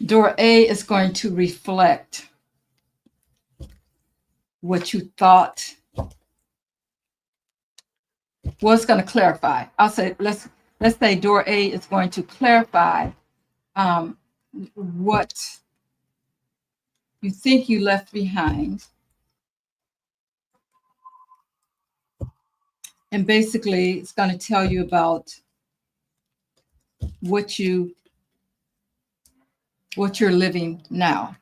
door A is going to reflect what you thought. Well, it's going to clarify. I'll say, let's say door A is going to clarify what you think you left behind. And basically, it's going to tell you about what you're living now.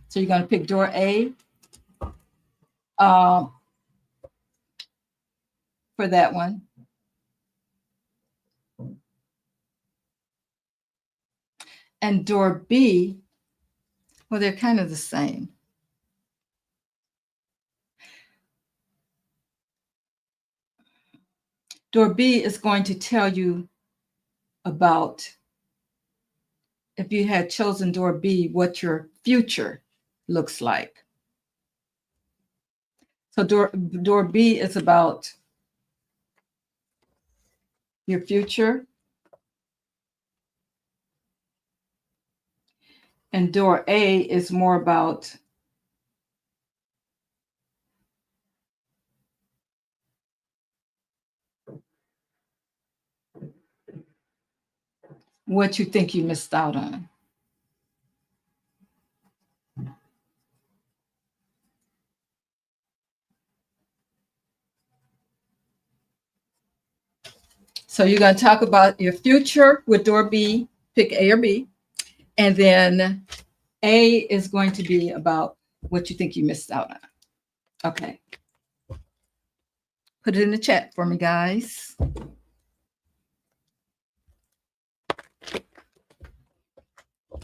So you're going to pick door A for that one. And door B, well, they're kind of the same. Door B is going to tell you about, if you had chosen door B, what your future looks like. So door B is about your future. And door A is more about what you think you missed out on. So you're going to talk about your future with door B, pick A or B. And then A is going to be about what you think you missed out on. Okay. Put it in the chat for me, guys.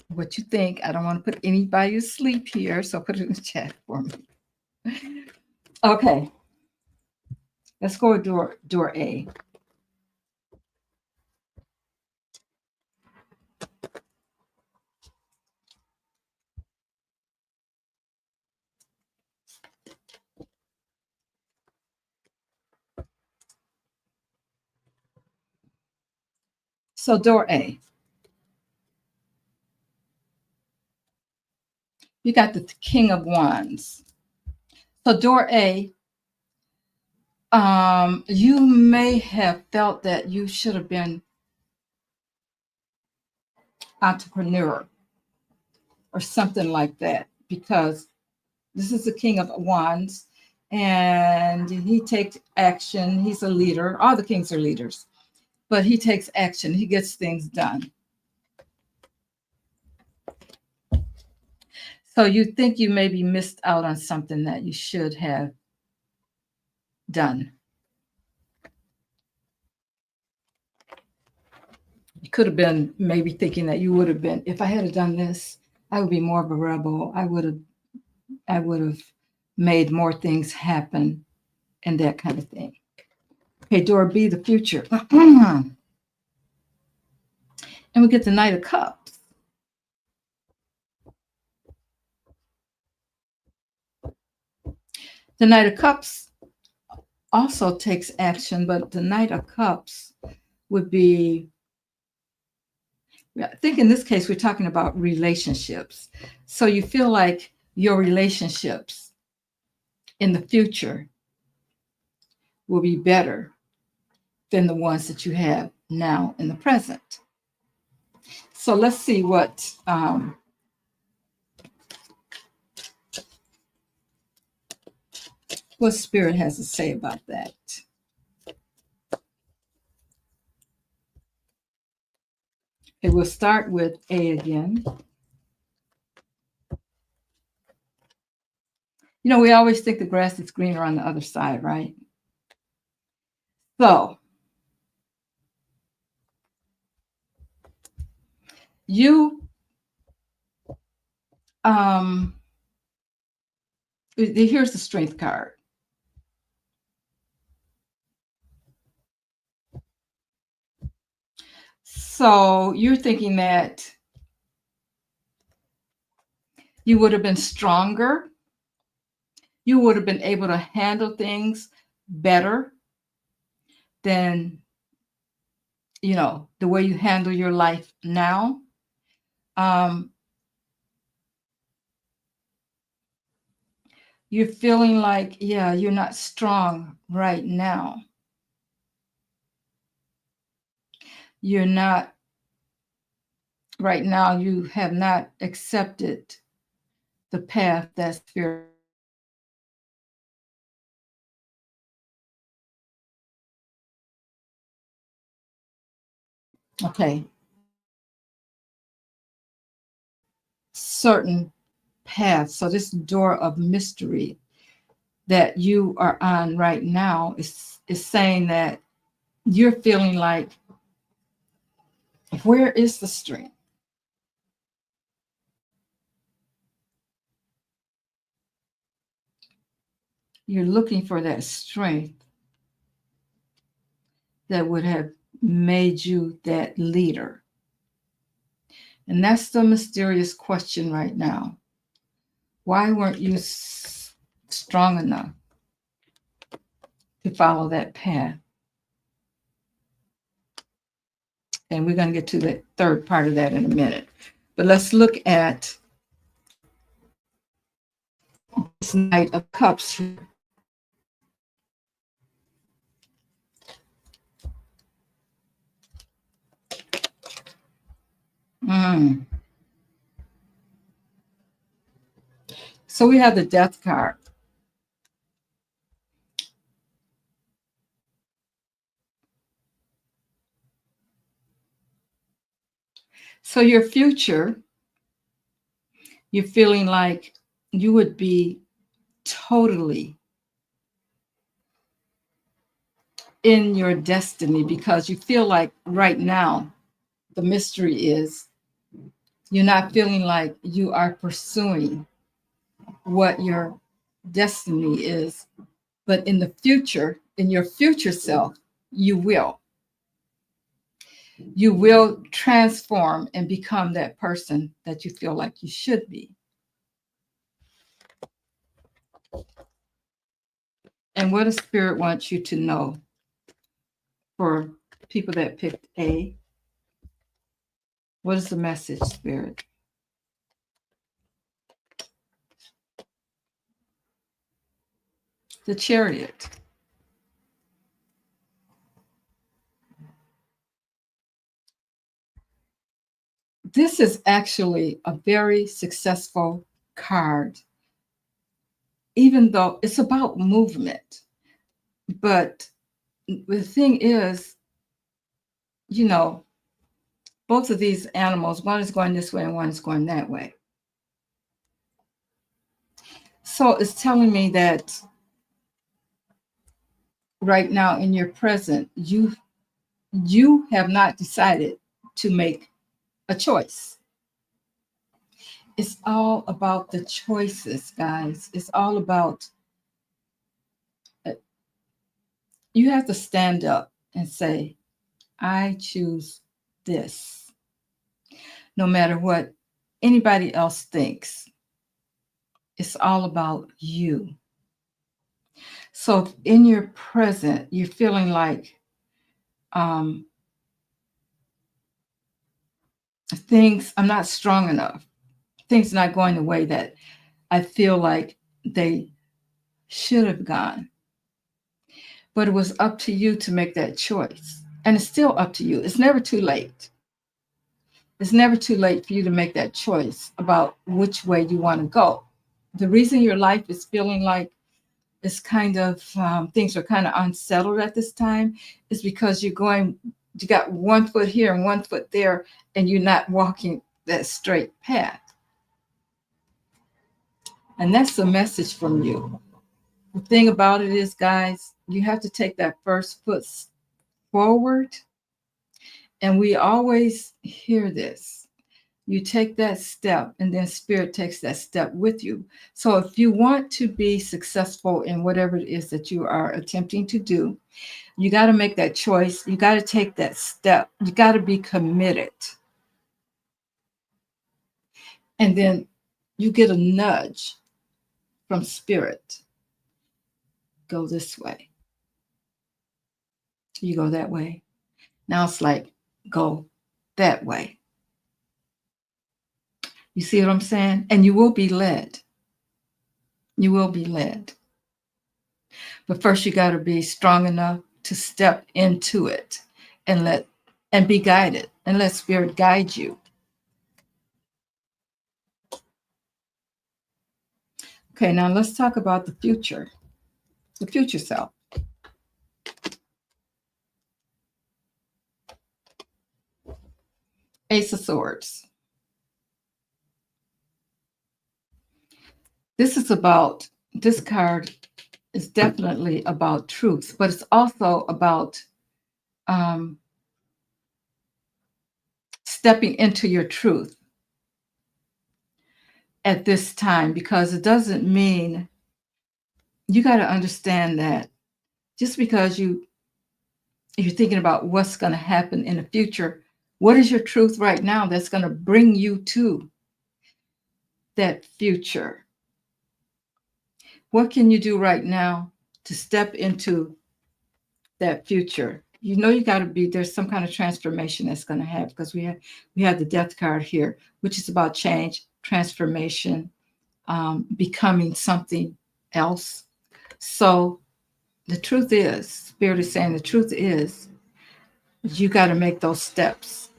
What you think. I don't want to put anybody to sleep here, so put it in the chat for me. Okay. Let's go with door A. So door A. You got the King of Wands. So door A You may have felt that you should have been entrepreneur or something like that, because this is the King of Wands and he takes action. He's a leader. All the kings are leaders, but he takes action. He gets things done. So you think you maybe missed out on something that you should have done. You could have been maybe thinking that you would have been, if I had done this, I would be more of a rebel. I would have made more things happen and that kind of thing. Okay, Dora B, the future. And we get the Knight of Cups. The Knight of Cups also takes action, but the Knight of Cups would be, I think in this case, we're talking about relationships. So you feel like your relationships in the future will be better than the ones that you have now in the present. So let's see what Spirit has to say about that. Okay, we'll start with A again. You know, we always think the grass is greener on the other side, right? So you here's the Strength card. So you're thinking that you would have been stronger. You would have been able to handle things better than, you know, the way you handle your life now. You're feeling like, yeah, you're not strong right now. You're not, right now, you have not accepted the path that Spirit. Okay. Certain path. So this door of mystery that you are on right now is saying that you're feeling like, where is the strength? You're looking for that strength that would have made you that leader. And that's the mysterious question right now. Why weren't you strong enough to follow that path? And we're going to get to the third part of that in a minute. But let's look at this Knight of Cups here. So we have the Death card. So your future, you're feeling like you would be totally in your destiny, because you feel like right now the mystery is you're not feeling like you are pursuing what your destiny is, but in the future, in your future self, you will transform and become that person that you feel like you should be. And what does Spirit want you to know for people that picked A? What is the message, Spirit? The Chariot. This is actually a very successful card, even though it's about movement. But the thing is, you know, both of these animals, one is going this way and one is going that way. So it's telling me that right now in your present, you have not decided to make a choice. It's all about the choices, guys. It's all about you have to stand up and say, I choose this, no matter what anybody else thinks. It's all about you. So in your present, you're feeling like um, things, I'm not strong enough. Things not going the way that I feel like they should have gone. But it was up to you to make that choice. And it's still up to you. It's never too late. It's never too late for you to make that choice about which way you want to go. The reason your life is feeling like it's kind of things are kind of unsettled at this time is because you got one foot here and one foot there, and you're not walking that straight path. And that's the message from you. The thing about it is, guys, you have to take that first foot forward. And we always hear this. You take that step, and then Spirit takes that step with you. So if you want to be successful in whatever it is that you are attempting to do, you got to make that choice. You got to take that step. You got to be committed. And then you get a nudge from Spirit. Go this way. You go that way. Now it's like, go that way. You see what I'm saying? And you will be led. You will be led. But first you got to be strong enough to step into it and be guided and let Spirit guide you. Okay, now let's talk about the future self. Ace of Swords. This card is definitely about truth, but it's also about stepping into your truth at this time, because it doesn't mean, you got to understand that just because you're thinking about what's going to happen in the future, what is your truth right now that's going to bring you to that future? What can you do right now to step into that future? You know, you got to be, there's some kind of transformation that's going to happen, because we have the Death card here, which is about change, transformation, becoming something else. So the truth is, Spirit is saying the truth is, you got to make those steps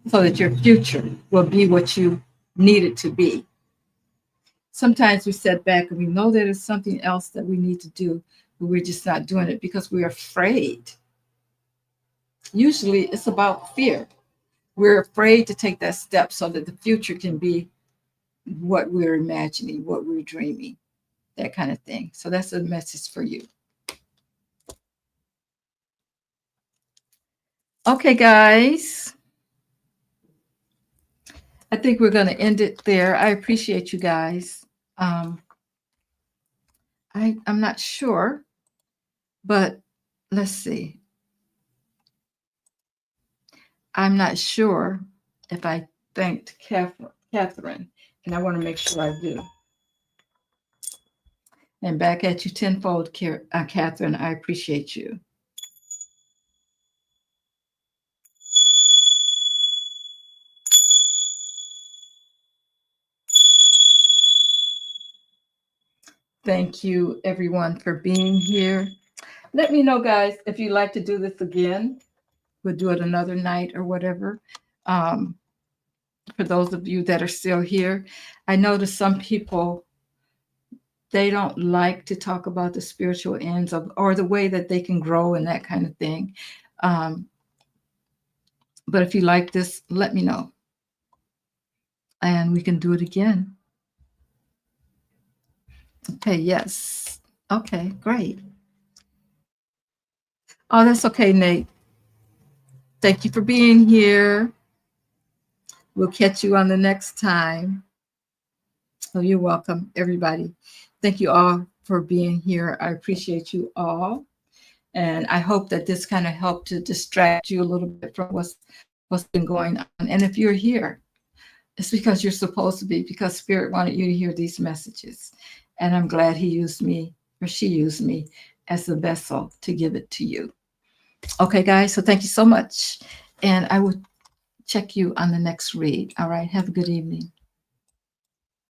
so that your future will be what you need it to be. Sometimes we sit back and we know that there's something else that we need to do, but we're just not doing it because we're afraid. Usually it's about fear. We're afraid to take that step so that the future can be what we're imagining, what we're dreaming, that kind of thing. So that's a message for you. Okay, guys. I think we're going to end it there. I appreciate you guys. I'm not sure, but let's see. I'm not sure if I thanked Catherine, and I want to make sure I do. And back at you tenfold, Catherine. I appreciate you. Thank you, everyone, for being here. Let me know, guys, if you'd like to do this again. We'll do it another night or whatever. for those of you that are still here. I notice some people, they don't like to talk about the spiritual ends of, or the way that they can grow and that kind of thing. But if you like this, let me know. And we can do it again. Okay, yes. Okay, great. Oh, that's okay, Nate. Thank you for being here. We'll catch you on the next time. Oh, you're welcome, everybody. Thank you all for being here. I appreciate you all. And I hope that this kind of helped to distract you a little bit from what's been going on. And if you're here, it's because you're supposed to be, because Spirit wanted you to hear these messages. And I'm glad he used me, or she used me, as the vessel to give it to you. Okay, guys, so thank you so much. And I will check you on the next read. All right, have a good evening.